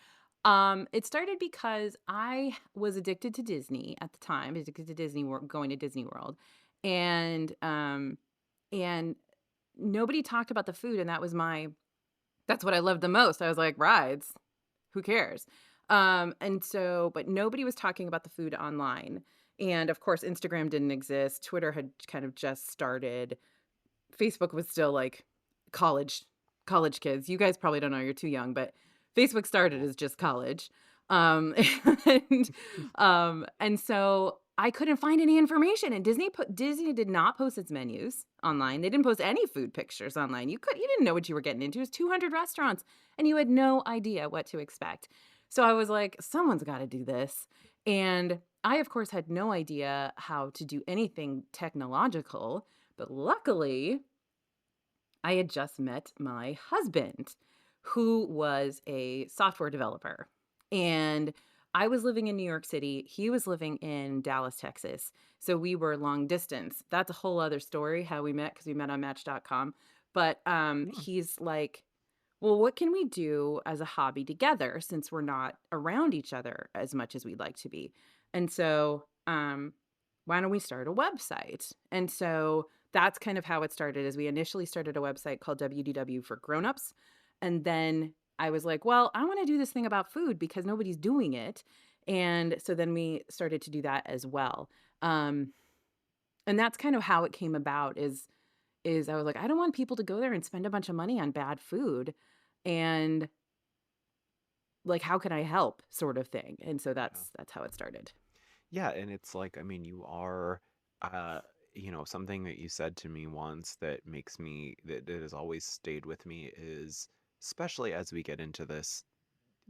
A: It started because I was addicted to Disney at the time, addicted to Disney World, going to Disney World, and and nobody talked about the food, and that's what I loved the most. I was like, rides, who cares? But nobody was talking about the food online. And of course, Instagram didn't exist. Twitter had kind of just started. Facebook was still like college college kids. You guys probably don't know, you're too young, but Facebook started as just college. Um and and so I couldn't find any information, and Disney did not post its menus online. They didn't post any food pictures online. You didn't know what you were getting into. It was 200 restaurants and you had no idea what to expect. So I was like, someone's got to do this. And I of course had no idea how to do anything technological, but luckily I had just met my husband, who was a software developer. And I was living in New York City. He was living in Dallas, Texas. So we were long distance. That's a whole other story how we met, because we met on Match.com. But he's like, well, what can we do as a hobby together since we're not around each other as much as we'd like to be? And so why don't we start a website? And so that's kind of how it started. Is we initially started a website called WDW for Grownups. And then I was like, well, I want to do this thing about food because nobody's doing it. And so then we started to do that as well. And that's kind of how it came about is I was like, I don't want people to go there and spend a bunch of money on bad food. And like, how can I help, sort of thing. And so
C: Yeah.
A: that's how it started.
C: Yeah, and it's like, I mean, you are, uh, something that you said to me once that that has always stayed with me is, especially as we get into this,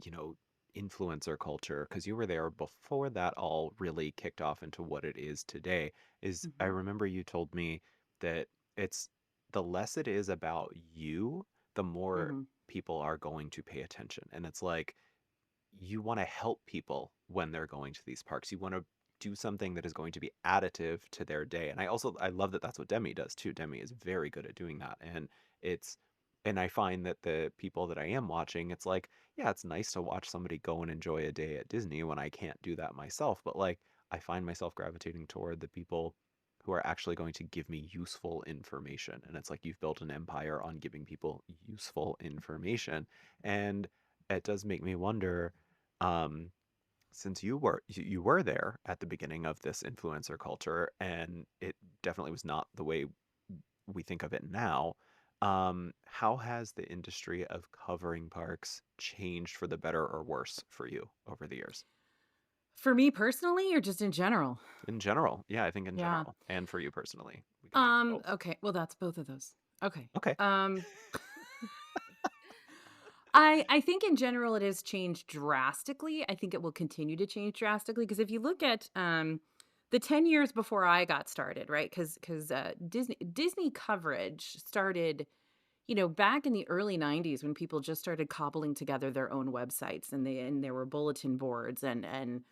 C: you know, influencer culture, because you were there before that all really kicked off into what it is today, is I
A: Mhm.
C: remember you told me that it's the less it is about you, the more
A: Mhm.
C: people are going to pay attention. And it's like, you want to help people when they're going to these parks. You want to do something that is going to be additive to their day. And I love that that's what Demi does too. Demi is very good at doing that. It's and I find that the people that I am watching, it's like, yeah, it's nice to watch somebody go and enjoy a day at Disney when I can't do that myself. But like, I find myself gravitating toward the people who are actually going to give me useful information. And it's like you've built an empire on giving people useful information. And it does make me wonder, um, since you were there at the beginning of this influencer culture, and it definitely was not the way we think of it now. How has the industry of covering parks changed for the better or worse for you over the years?
A: For me personally, or just in general?
C: In general, yeah, I think in
A: Yeah.
C: general, and for you personally, we can do both.
A: Okay. Well, that's both of those. Okay.
C: Okay.
A: I think in general it has changed drastically. I think it will continue to change drastically because if you look at the 10 years before I got started, right? Because Disney coverage started, back in the early 90s when people just started cobbling together their own websites and there were bulletin boards and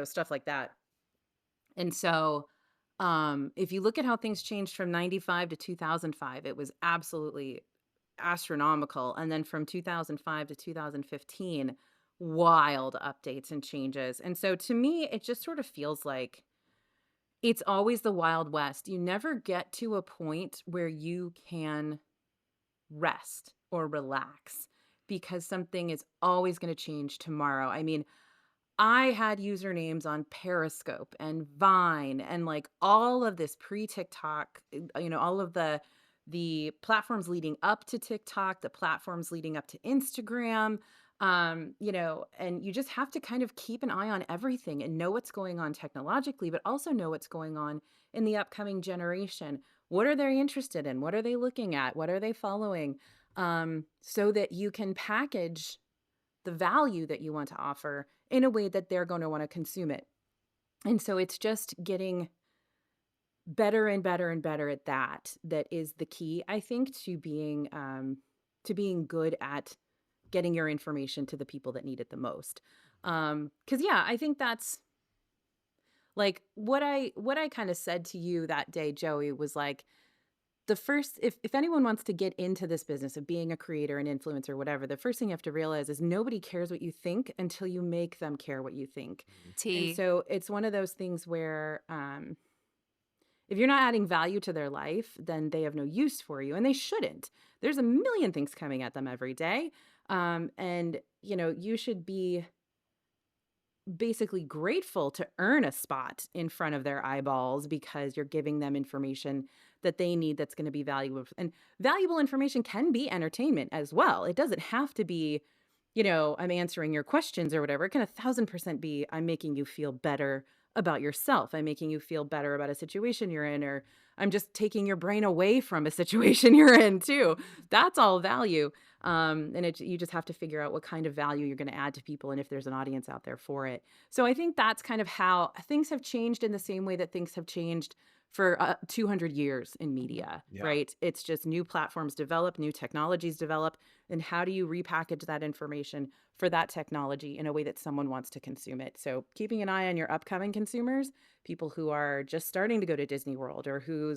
A: stuff like that. And so if you look at how things changed from 95 to 2005, it was absolutely astronomical. And then from 2005 to 2015, wild updates and changes. And so to me, it just sort of feels like it's always the Wild West. You never get to a point where you can rest or relax because something is always going to change tomorrow. I mean, I had usernames on Periscope and Vine and like all of this pre-TikTok, all of the platforms leading up to TikTok, the platforms leading up to Instagram, and you just have to kind of keep an eye on everything and know what's going on technologically, but also know what's going on in the upcoming generation. What are they interested in? What are they looking at? What are they following? So that you can package the value that you want to offer in a way that they're going to want to consume it. And so it's just getting better and better and better at that. That is the key, I think, to being good at getting your information to the people that need it the most. Because I think that's like what I kind of said to you that day, Joey, was like, the first, if anyone wants to get into this business of being a creator, an influencer, whatever, the first thing you have to realize is nobody cares what you think until you make them care what you think. And so it's one of those things where if you're not adding value to their life, then they have no use for you, and they shouldn't. There's a million things coming at them every day. And you should be basically grateful to earn a spot in front of their eyeballs because you're giving them information that they need that's going to be valuable. And valuable information can be entertainment as well. It doesn't have to be, I'm answering your questions or whatever. It can 1,000% be I'm making you feel better about yourself. I'm making you feel better about a situation you're in, or I'm just taking your brain away from a situation you're in too. That's all value. And you just have to figure out what kind of value you're going to add to people and if there's an audience out there for it. So I think that's kind of how things have changed in the same way that things have changed for 200 years in media, right? It's just new platforms develop, new technologies develop. And how do you repackage that information for that technology in a way that someone wants to consume it? So keeping an eye on your upcoming consumers, people who are just starting to go to Disney World or who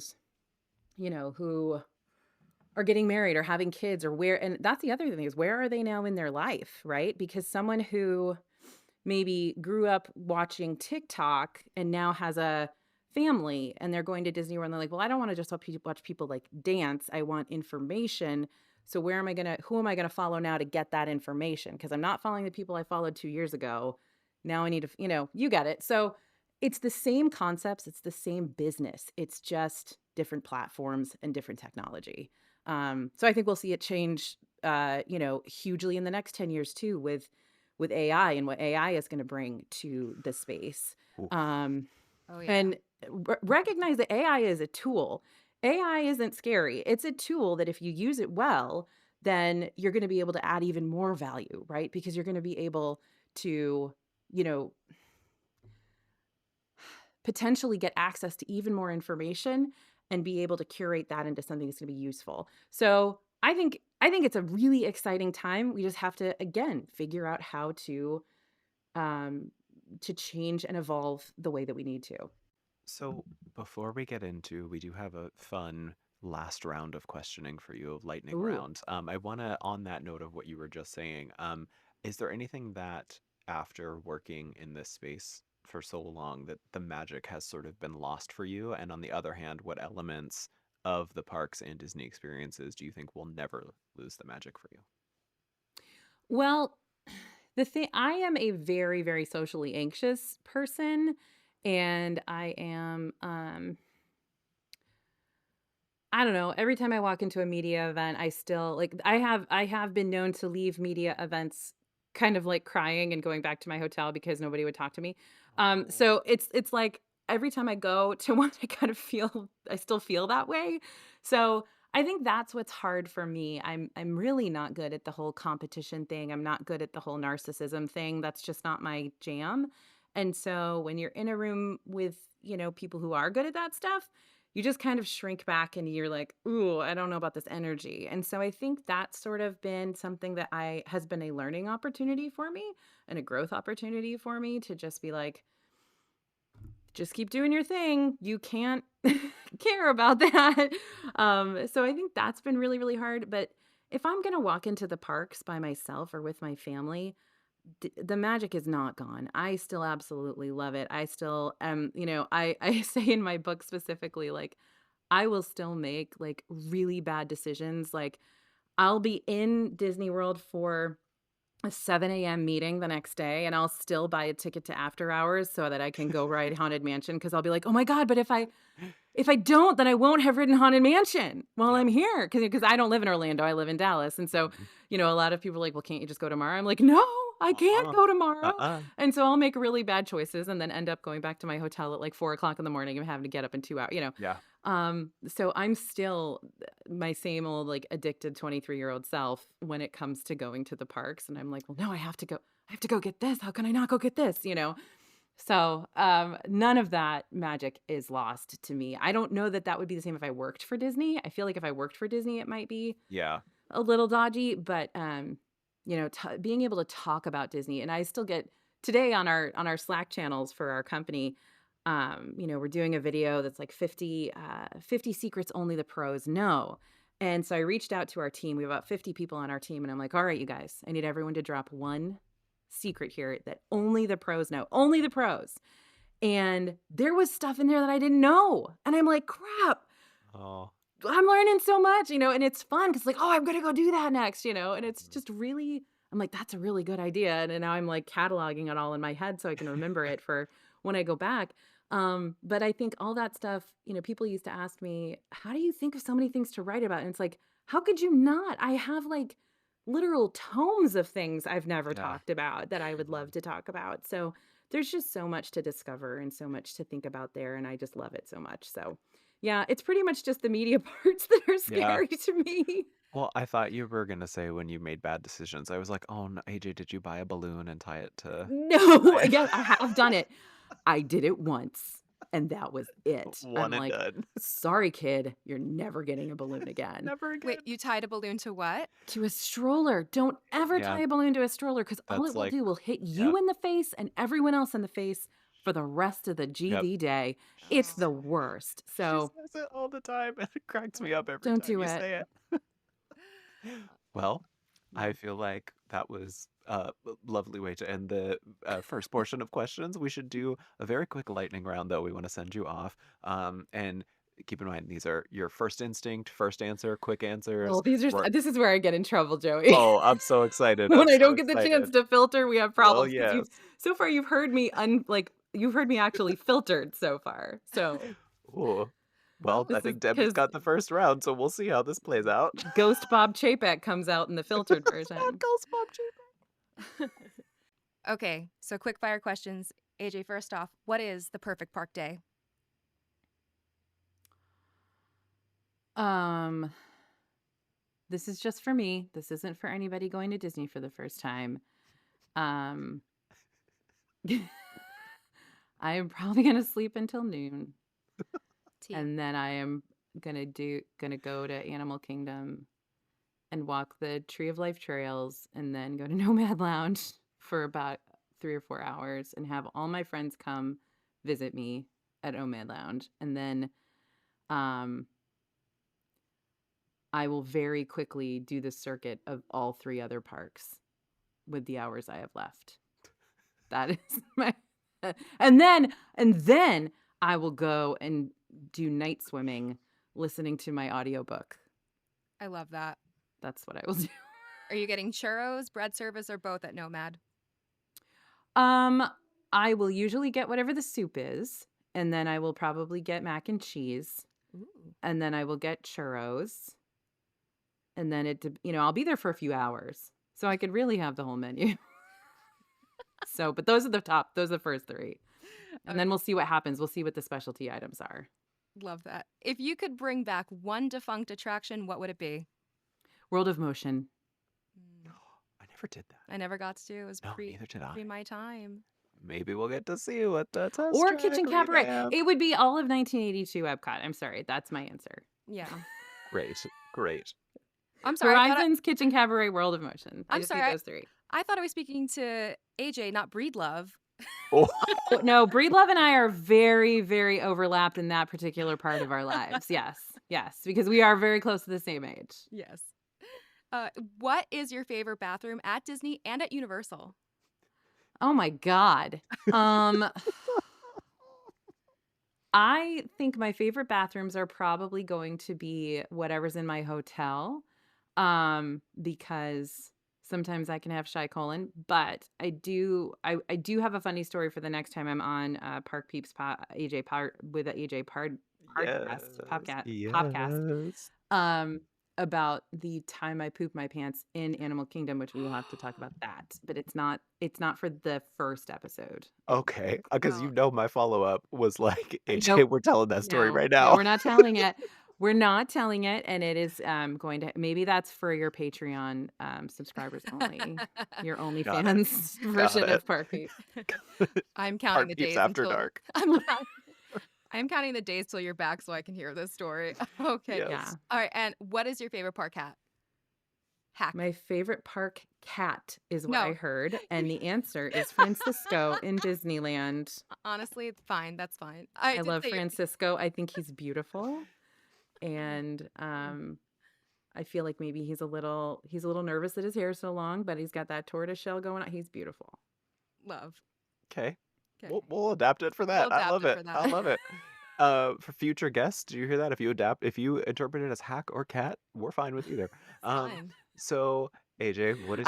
A: are getting married or having kids or and that's the other thing is where are they now in their life, right? Because someone who maybe grew up watching TikTok and now has a family and they're going to Disney World and they're like, well, I don't want to just watch people like dance. I want information. So who am I going to follow now to get that information? Because I'm not following the people I followed 2 years ago. Now I need to, you get it. So it's the same concepts. It's the same business. It's just different platforms and different technology. So I think we'll see it change, hugely in the next 10 years too, with AI and what AI is going to bring to the space. And recognize that AI is a tool. AI isn't scary. It's a tool that if you use it well, then you're going to be able to add even more value, right? Because you're going to be able to, potentially get access to even more information and be able to curate that into something that's going to be useful. So I think it's a really exciting time. We just have to, again, figure out how to change and evolve the way that we need to.
C: So before we get into, we do have a fun last round of questioning for you, lightning round. I want to, on that note of what you were just saying, is there anything that after working in this space for so long that the magic has sort of been lost for you? And on the other hand, what elements of the parks and Disney experiences do you think will never lose the magic for you?
A: Well, I am a very, very socially anxious person, and I am, I don't know, every time I walk into a media event, I still I have been known to leave media events kind of like crying and going back to my hotel because nobody would talk to me. So it's like every time I go to one, I still feel that way. So I think that's what's hard for me. I'm really not good at the whole competition thing. I'm not good at the whole narcissism thing. That's just not my jam. And so when you're in a room with, people who are good at that stuff, you just kind of shrink back and you're like, ooh, I don't know about this energy. And so I think that's sort of been something that has been a learning opportunity for me and a growth opportunity for me to just be like, just keep doing your thing. You can't care about that. So I think that's been really, really hard. But if I'm going to walk into the parks by myself or with my family, the magic is not gone. I still absolutely love it. I still I say in my book specifically, like, I will still make like really bad decisions. Like, I'll be in Disney World for a 7 a.m. meeting the next day, and I'll still buy a ticket to after hours so that I can go ride Haunted Mansion, because I'll be like, oh my God, but if I don't, then I won't have ridden Haunted Mansion while
C: Yeah.
A: I'm here. Because I don't live in Orlando, I live in Dallas. And so,
C: Mhm.
A: a lot of people are like, well, can't you just go tomorrow? I'm like, no, I can't
C: Uh-uh.
A: go tomorrow.
C: Uh-uh.
A: And so I'll make really bad choices and then end up going back to my hotel at like 4 o'clock in the morning and having to get up in 2 hours.
C: Yeah.
A: So I'm still my same old like addicted 23-year-old self when it comes to going to the parks. And I'm like, well, no, I have to go get this. How can I not go get this? So none of that magic is lost to me. I don't know that that would be the same if I worked for Disney. I feel like if I worked for Disney, it might be
C: Yeah.
A: a little dodgy, but being able to talk about Disney, and I still get today on our Slack channels for our company. We're doing a video that's like 50 secrets only the pros know. And so I reached out to our team. We have about 50 people on our team, and I'm like, all right, you guys, I need everyone to drop one secret here that only the pros know, only the pros. And there was stuff in there that I didn't know. And I'm like, crap,
C: Oh.
A: I'm learning so much, and it's fun because, like, oh, I'm going to go do that next, and it's just really, I'm like, that's a really good idea. And now I'm like cataloging it all in my head so I can remember it for when I go back. But I think all that stuff, people used to ask me, how do you think of so many things to write about? And it's like, how could you not? I have like literal tomes of things I've never
C: Yeah.
A: talked about that I would love to talk about. So there's just so much to discover and so much to think about there. And I just love it so much. So yeah, it's pretty much just the media parts that are
C: Yeah.
A: scary to me.
C: Well, I thought you were gonna say when you made bad decisions. I was like, oh no, AJ, did you buy a balloon and tie it to
A: No,
C: Ryan?
A: yeah, I have done it. I did it once, and that was it. I'm
C: One and
A: like,
C: done.
A: sorry, kid, you're never getting a balloon again.
C: Never again.
D: Wait, you tied a balloon to what?
A: To a stroller. Don't ever
C: Yeah.
A: tie a balloon to a stroller, because all
C: That's
A: it will
C: like,
A: do will hit
C: yeah.
A: you in the face and everyone else in the face for the rest of the
C: Yep.
A: GD day. It's the worst.
C: She
A: So
C: says it all the time, and it cracks me up every
A: don't
C: time
A: do
C: you
A: it.
C: say it. Well, I
A: Yeah.
C: feel like that was a lovely way to end the first portion of questions. We should do a very quick lightning round, though. We want to send you off. And keep in mind, these are your first instinct, first answer, quick answers.
A: Well, this is where I get in trouble, Joey.
C: Oh, I'm so excited.
A: When
C: I'm
A: I
C: so
A: don't get the chance
C: excited.
A: to filter, we have
C: Well,
A: problems, because
C: yes.
A: so far you've heard me you've heard me actually filtered so far. So
C: Ooh. Well, I
A: this is
C: think Demi's
A: because
C: got the first round, so we'll see how this plays out.
A: Ghost Bob Chapek comes out in the filtered version.
C: Ghost Bob Chapek.
D: Okay, so quick fire questions. AJ, first off, what is the perfect park day?
A: This is just for me. This isn't for anybody going to Disney for the first time. Um, I am probably gonna sleep until noon,
D: Tea.
A: and then I am gonna go to Animal Kingdom and walk the Tree of Life trails, and then go to Nomad Lounge for about 3 or 4 hours and have all my friends come visit me at Nomad Lounge, and then I will very quickly do the circuit of all 3 other parks with the hours I have left. That is my and then I will go and do night swimming listening to my audiobook.
D: I love that.
A: That's what I will do.
D: Are you getting churros, bread service, or both at Nomad?
A: I will usually get whatever the soup is, and then I will probably get mac and cheese,
D: Ooh.
A: and then I will get churros. And then I'll be there for a few hours, so I could really have the whole menu. But those are the first 3. And then we'll see what happens. We'll see what the specialty items are.
D: Love that. If you could bring back one defunct attraction, what would it be?
A: World of Motion.
C: I never did that.
D: I never got to. It was
C: No, neither did I.
D: pre my time.
C: Maybe we'll get to see what the test
A: Or
C: track
A: Kitchen Cabaret.
C: revamp.
A: It would be all of 1982 Epcot. I'm sorry. That's my answer.
D: Yeah.
C: Great.
D: I'm sorry.
A: Horizons, Kitchen Cabaret, World of Motion. I
D: I'm
A: just
D: sorry,
A: need those three.
D: I thought I was speaking to AJ, not Breedlove.
C: Oh,
A: No, Breedlove and I are very, very overlapped in that particular part of our lives. Yes, because we are very close to the same age.
D: Yes. What is your favorite bathroom at Disney and at Universal?
A: Oh my God. I think my favorite bathrooms are probably going to be whatever's in my hotel, because sometimes I can have shy colon. But I do have a funny story for the next time I'm on Park Peeps with the AJ podcast
C: yes.
A: about the time I pooped my pants in Animal Kingdom, which we will have to talk about that. But it's not for the first episode.
C: Okay, because my follow-up was like, AJ,
A: Nope.
C: we're telling that story right
A: No,
C: now.
A: we're not telling it. We're not telling it, and it is going to, maybe that's for your Patreon subscribers only, your OnlyFans version
C: it.
A: of Park Peeps.
D: I'm counting
C: Park
D: the
C: Peeps
D: days
C: after
D: until
C: dark.
D: I'm counting the days till you're back so I can hear this story. Okay.
C: Yes.
A: Yeah.
D: All right. And what is your favorite park hack?
A: My favorite park cat is what
D: No.
A: I heard, and the answer is Francisco in Disneyland.
D: Honestly, it's fine. That's fine.
A: I love Francisco. I think he's beautiful, and I feel like maybe he's a little nervous that his hair is so long, but he's got that tortoise shell going on. He's beautiful.
D: Love.
C: Okay.
D: Okay.
C: We'll adapt it for that.
D: We'll
C: I love
D: adapt
C: it.
D: it for
C: I
D: that.
C: love it. For future guests, do you hear that? If you interpret it as hack or cat, we're fine with either.
D: Fine.
C: So AJ, what is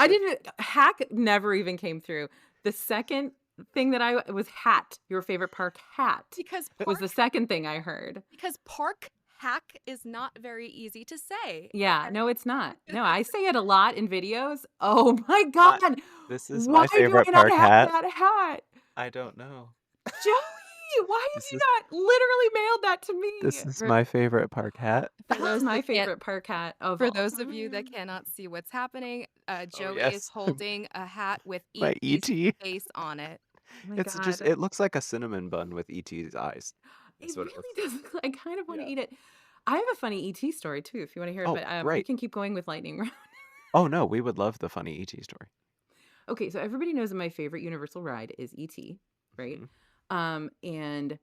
A: Hack never even came through. The second thing that was hat, your favorite park hat,
D: Because
A: was the second thing I heard.
D: Because park hack is not very easy to say.
A: Yeah, no, it's not. No, I say it a lot in videos. Oh my God.
C: This is
A: Why
C: my favorite
A: do I not
C: park
A: have
C: hat.
A: that hat?
C: I don't know.
A: Joey, why have you not literally mailed that to me?
C: This is my favorite park hat.
A: That's my favorite park hat of
D: For
A: all
D: those of you that
A: time.
D: cannot see what's happening, Joey
C: yes.
D: is holding a hat with
C: My
D: E.T.'s
C: E.T.
D: face on it.
A: Oh my
C: It's
A: God.
C: just, it looks like a cinnamon bun with E.T.'s eyes. That's
A: It
C: what
A: really
C: looks
A: does. I kind of want to
C: Yeah.
A: eat it. I have a funny ET story too, if you want to hear it,
C: Oh,
A: but we
C: great.
A: can keep going with lightning round.
C: Oh no, we would love the funny E.T. story.
A: Okay, so everybody knows that my favorite Universal ride is ET, right? And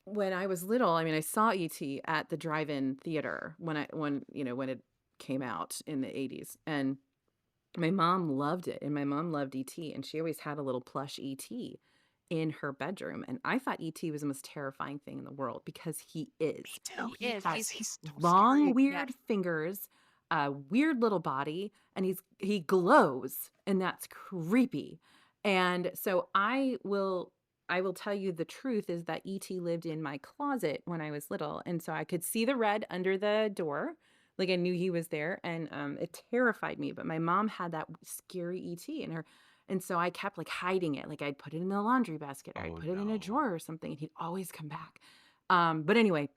A: when I was little, I mean, I saw ET at the drive-in theater when it came out in the 80s, and my mom loved it, and my mom loved ET, and she always had a little plush ET in her bedroom, and I thought ET was the most terrifying thing in the world because he is.
D: He is.
A: has
C: He's so
A: long,
C: scary.
A: weird fingers, a weird little body, and he glows, and that's creepy. And so I will tell you the truth is that ET lived in my closet when I was little, and so I could see the red under the door. Like I knew he was there, and it terrified me. But my mom had that scary ET in her, and so I kept like hiding it. Like I'd put it in the laundry basket, or I'd put it in a drawer or something, and he'd always come back. But anyway,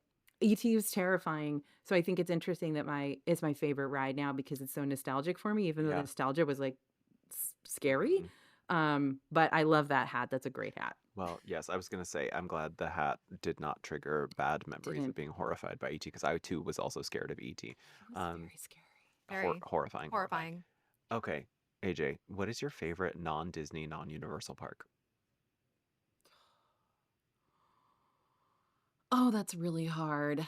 A: ET was terrifying. So I think it's interesting that it's my favorite ride now because it's so nostalgic for me, even though the nostalgia was like scary. But I love that hat. That's a great hat.
C: Well, yes, I was going to say, I'm glad the hat did not trigger bad memories of being horrified by E.T. because I too was also scared of E.T.
A: It was very scary.
D: Very
C: Horrifying. Okay, AJ, what is your favorite non-Disney, non-Universal park?
A: Oh, that's really hard.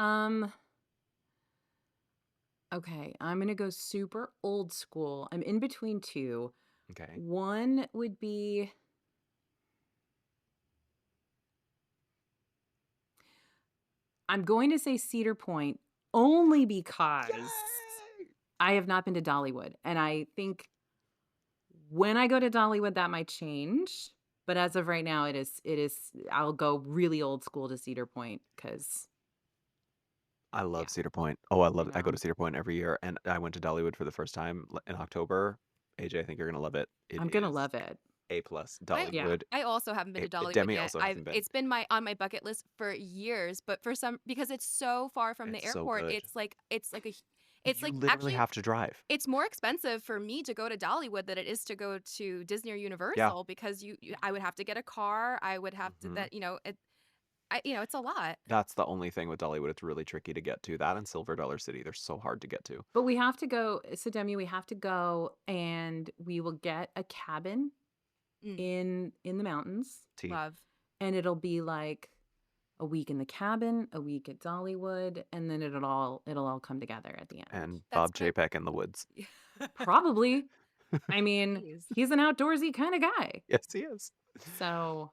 A: Okay, I'm gonna go super old school. I'm in between two.
C: Okay.
A: One would be I'm going to say Cedar Point only because I have not been to Dollywood. And I think when I go to Dollywood, that might change. But as of right now, it is, I'll go really old school to Cedar Point because
C: I love Cedar Point. Oh, I love it. I go
A: know.
C: to Cedar Point every year, and I went to Dollywood for the first time in October. AJ, I think you're gonna love it.
A: I'm going to love it.
C: A plus.
D: I
A: Yeah.
C: Dollywood.
D: I also haven't been to Dollywood
C: Demi
D: yet.
C: also hasn't been.
D: It's been on my bucket list for years, but because it's so far from the
C: It's so
D: airport,
C: good.
D: it's like
C: You literally
D: actually
C: have to drive.
D: it's more expensive for me to go to Dollywood than it is to go to Disney or
C: Yeah.
D: Universal because I would have to get a car. I would have to
C: Mhm.
D: that it's a lot.
C: That's the only thing with Dollywood. It's really tricky to get to. That and Silver Dollar City, they're so hard to get to.
A: But we have to go. So, Demi, we have to go and we will get a cabin
D: Mm,
A: in the mountains.
C: T.
D: love.
A: And it'll be like a week in the cabin, a week at Dollywood, and then it'll all come together at the end.
C: And
D: That's
C: Bob
D: great.
C: Chapek in the woods.
A: Probably. I mean,
D: Please.
A: he's an outdoorsy kind of guy.
C: Yes, he is.
A: So,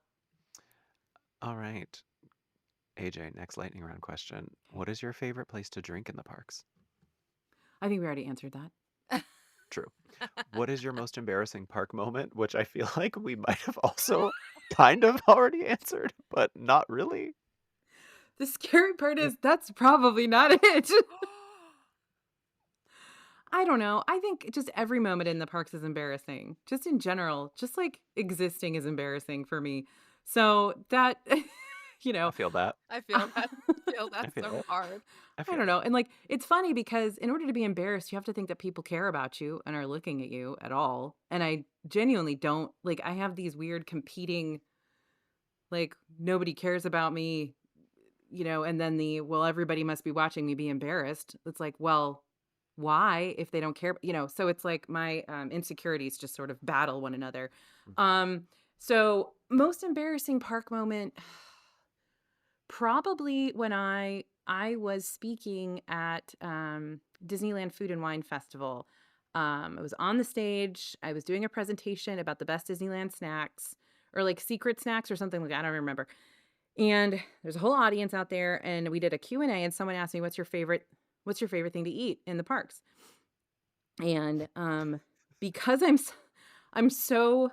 C: All right. AJ, next lightning round question. What is your favorite place to drink in the parks?
A: I think we already answered that.
C: True. What is your most embarrassing park moment? Which I feel like we might have also kind of already answered, but not really.
A: The scary part is that's probably not it. I don't know. I think just every moment in the parks is embarrassing. Just in general, just like existing is embarrassing for me. So that,
C: I feel that.
D: I feel that. I feel
C: I
D: that's
C: feel
D: so
C: it.
D: hard.
C: I
A: I
C: feel
A: don't
C: it.
A: know. And like, it's funny because in order to be embarrassed, you have to think that people care about you and are looking at you at all. And I genuinely don't. Like, I have these weird competing, like, nobody cares about me, and then well, everybody must be watching me be embarrassed. It's like, well, why if they don't care? So it's like my insecurities just sort of battle one another.
C: Mhm.
A: So most embarrassing park moment, probably when I was speaking at Disneyland Food and Wine Festival. I was on the stage. I was doing a presentation about the best Disneyland snacks or like secret snacks or something like that. I don't remember. And there's a whole audience out there, and we did a Q&A, and someone asked me, what's your favorite thing to eat in the parks? And because I'm so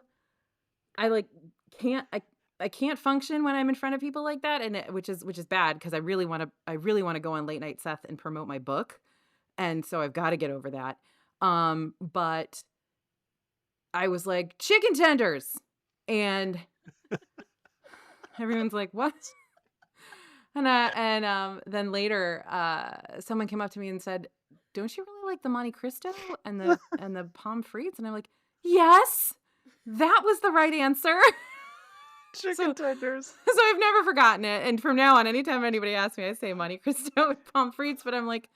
A: I like can't I can't function when I'm in front of people like that, and which is bad because I really want to go on Late Night Seth and promote my book, and so I've got to get over that. But I was like, chicken tenders, and everyone's like, what? And then later, someone came up to me and said, "Don't you really like the Monte Cristo and the pommes frites?" And I'm like, "Yes, that was the right answer."
C: Chicken tenders.
A: So I've never forgotten it. And from now on, anytime anybody asks me, I say Monte Cristo with pommes frites. But I'm like,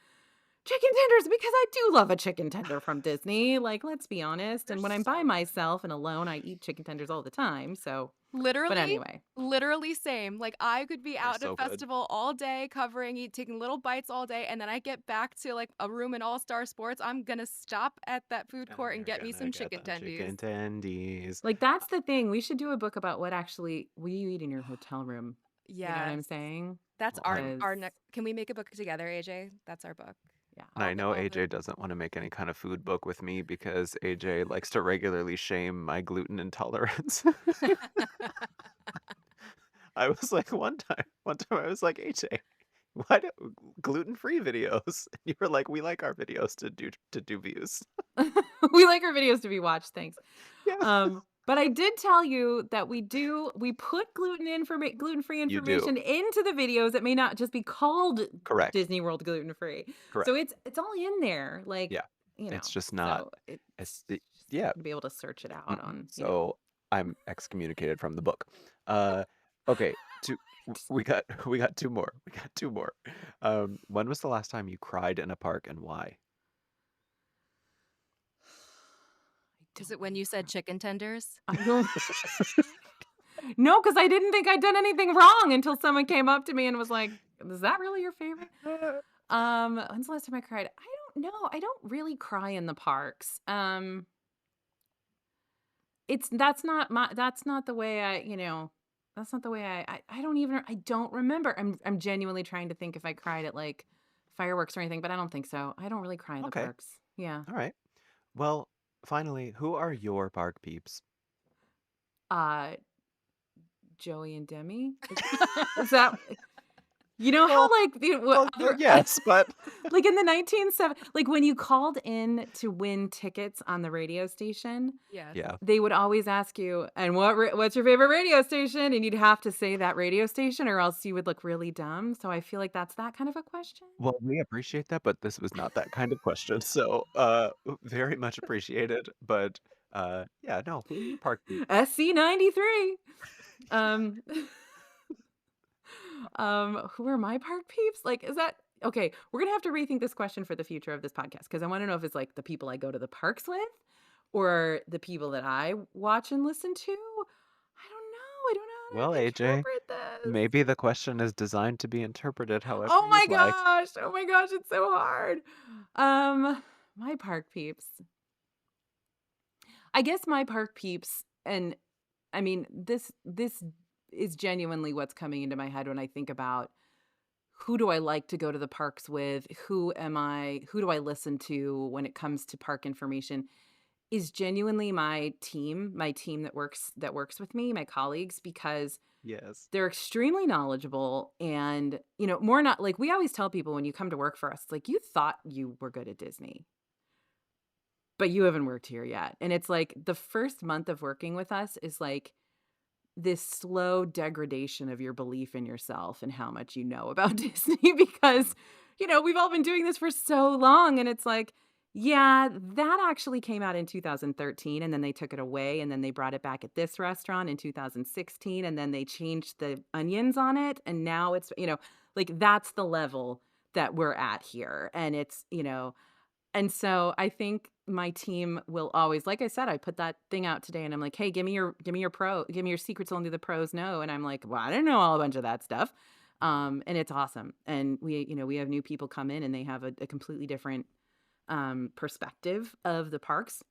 A: chicken tenders, because I do love a chicken tender from Disney. Like, let's be honest. And when I'm by myself and alone, I eat chicken tenders all the time. So, but anyway.
D: Literally same. Like I could be out at
C: so
D: a
C: good.
D: festival all day taking little bites all day, and then I get back to like a room in All Star Sports. I'm gonna stop at that food court and get me some chicken tendies.
C: Chicken tendies.
A: Like, that's the thing. We should do a book about what you eat in your hotel room. You know what I'm
D: Yes.
A: saying?
D: That's
A: Because-
D: our next. Can we make a book together, AJ? That's our book.
A: Yeah.
C: And I know
D: all the-
C: AJ doesn't want to make any kind of food book with me because AJ likes to regularly shame my gluten intolerance. I was like one time I was like, AJ, why do gluten-free videos? And you were like, we like our videos to do views.
A: We like our videos to be watched. Thanks.
C: Yeah.
A: But I did tell you that we put gluten-free
C: You do.
A: information into the videos that may not just be called
C: Correct.
A: Disney World gluten-free.
C: Correct.
A: So it's all in there. Like,
C: Yeah. It's just not.
A: So
C: Yeah.
A: to be able to search it out on.
C: So I'm excommunicated from the book. Okay. We got two more. When was the last time you cried in a park and why?
D: Is it when you said chicken tenders?
A: I don't. No, because I didn't think I'd done anything wrong until someone came up to me and was like, "Is that really your favorite?" When's the last time I cried? I don't know. I don't really cry in the parks. That's not the way that's not the way I don't remember. I'm genuinely trying to think if I cried at like fireworks or anything, but I don't think so. I don't really cry in the
C: Okay.
A: parks. Yeah.
C: All right. Well, finally, who are your park peeps?
A: Joey and Demi. Is that You know how
C: Well,
A: like the
C: well, yes, but
A: like in the 1970s, like when you called in to win tickets on the radio station,
D: Yes.
C: yeah.
A: they would always ask you, and what's your favorite radio station? And you'd have to say that radio station or else you would look really dumb. So I feel like that's that kind of a question.
C: Well, we appreciate that, but this was not that kind of question. So, very much appreciated. But, yeah, no, who are your park peeps?
A: SC93. Um who are my park peeps? Like, is that okay? We're gonna have to rethink this question for the future of this podcast because I want to know if it's like the people I go to the parks with or the people that I watch and listen to. I don't know. I don't know how
C: Well,
A: to
C: AJ,
A: interpret this.
C: maybe the question is designed to be interpreted however
A: Oh my
C: you'd like.
A: gosh. Oh my gosh, it's so hard. My park peeps. I guess my park peeps, and I mean this is genuinely what's coming into my head when I think about who do I like to go to the parks with? Who do I listen to when it comes to park information? Is genuinely my team that works with me, my colleagues, because
C: Yes.
A: they're extremely knowledgeable and, more not like we always tell people when you come to work for us, like you thought you were good at Disney, but you haven't worked here yet. And it's like the first month of working with us is like this slow degradation of your belief in yourself and how much you know about Disney because, we've all been doing this for so long. And it's like, yeah, that actually came out in 2013 and then they took it away and then they brought it back at this restaurant in 2016 and then they changed the onions on it. And now it's, like that's the level that we're at here. And and so I think my team will always, like I said, I put that thing out today and I'm like, hey, give me your secrets only the pros know. And I'm like, well, I don't know all a bunch of that stuff. And it's awesome. And we have new people come in and they have a completely different perspective of the parks.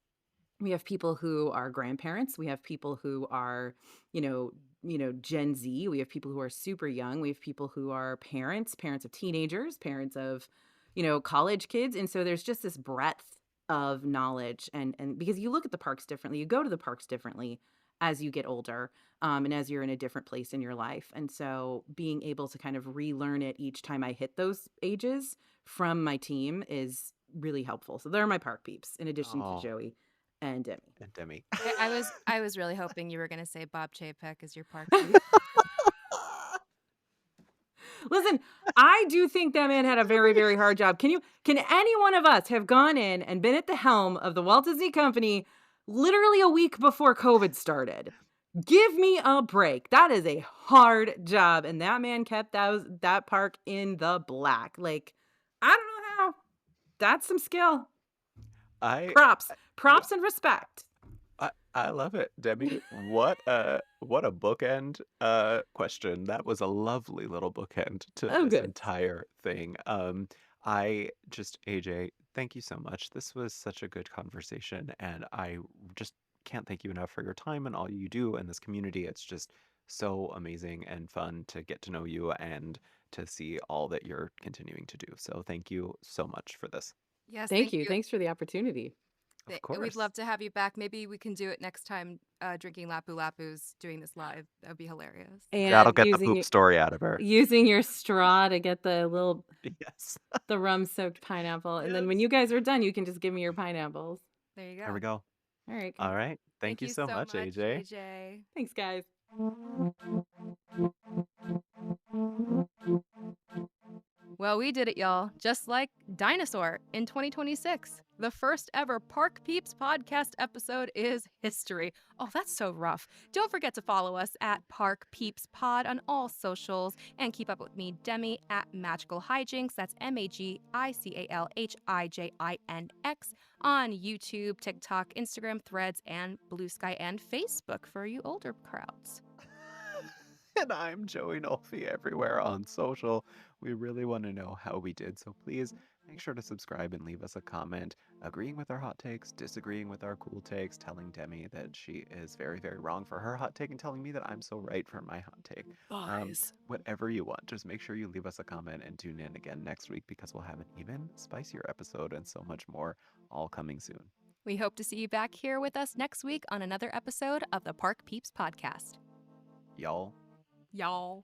A: We have people who are grandparents. We have people who are, Gen Z. We have people who are super young. We have people who are parents of teenagers, parents of, college kids. And so there's just this breadth of knowledge and because you look at the parks differently, you go to the parks differently as you get older, and as you're in a different place in your life. And so being able to kind of relearn it each time I hit those ages from my team is really helpful. So they're my park peeps in addition to
C: Oh,
A: Joey and Demi.
C: and Demi.
D: I was really hoping you were going to say Bob Chapek is your park peep.
A: Listen, I do think that man had a very, very hard job. Can any one of us have gone in and been at the helm of the Walt Disney Company literally a week before COVID started? Give me a break. That is a hard job. And that man kept that park in the black. Like, I don't know how. That's some skill.
C: I
A: Props and respect.
C: I love it, Demi. What a bookend question. That was a lovely little bookend to
A: Oh,
C: this
A: good.
C: entire thing. I just AJ, thank you so much. This was such a good conversation, and I just can't thank you enough for your time and all you do in this community. It's just so amazing and fun to get to know you and to see all that you're continuing to do. So thank you so much for this.
D: Yes,
A: Thank you. Thanks for the opportunity.
C: Of
D: We'd
C: course.
D: love to have you back. Maybe we can do it next time, drinking Lapu Lapus, doing this live. That would be hilarious.
C: That'll
A: And
C: get the poop story out of her.
A: using your straw to get the little
C: Yes.
A: the rum-soaked pineapple. And then when
C: Yes.
A: you guys are done, you can just give me your pineapples.
D: There you go.
C: There we go.
A: All right. Cool.
C: All right. Thank you so much, AJ.
D: AJ.
A: Thanks, guys.
D: Well, we did it, y'all. Just like Dinosaur in 2026. The first ever Park Peeps podcast episode is history. Oh, that's so rough. Don't forget to follow us at Park Peeps Pod on all socials and keep up with me, Demi, at Magical Hijinx. That's MAGICALHIJINX on YouTube, TikTok, Instagram, Threads, and Blue Sky and Facebook for you older crowds.
C: And I'm Joey Nolfi everywhere on social. We really want to know how we did, so please make sure to subscribe and leave us a comment, agreeing with our hot takes, disagreeing with our cool takes, telling Demi that she is very, very wrong for her hot take, and telling me that I'm so right for my hot take. Whatever you want, just make sure you leave us a comment and tune in again next week because we'll have an even spicier episode and so much more all coming soon.
D: We hope to see you back here with us next week on another episode of the Park Peeps Podcast.
C: Y'all.
D: Y'all.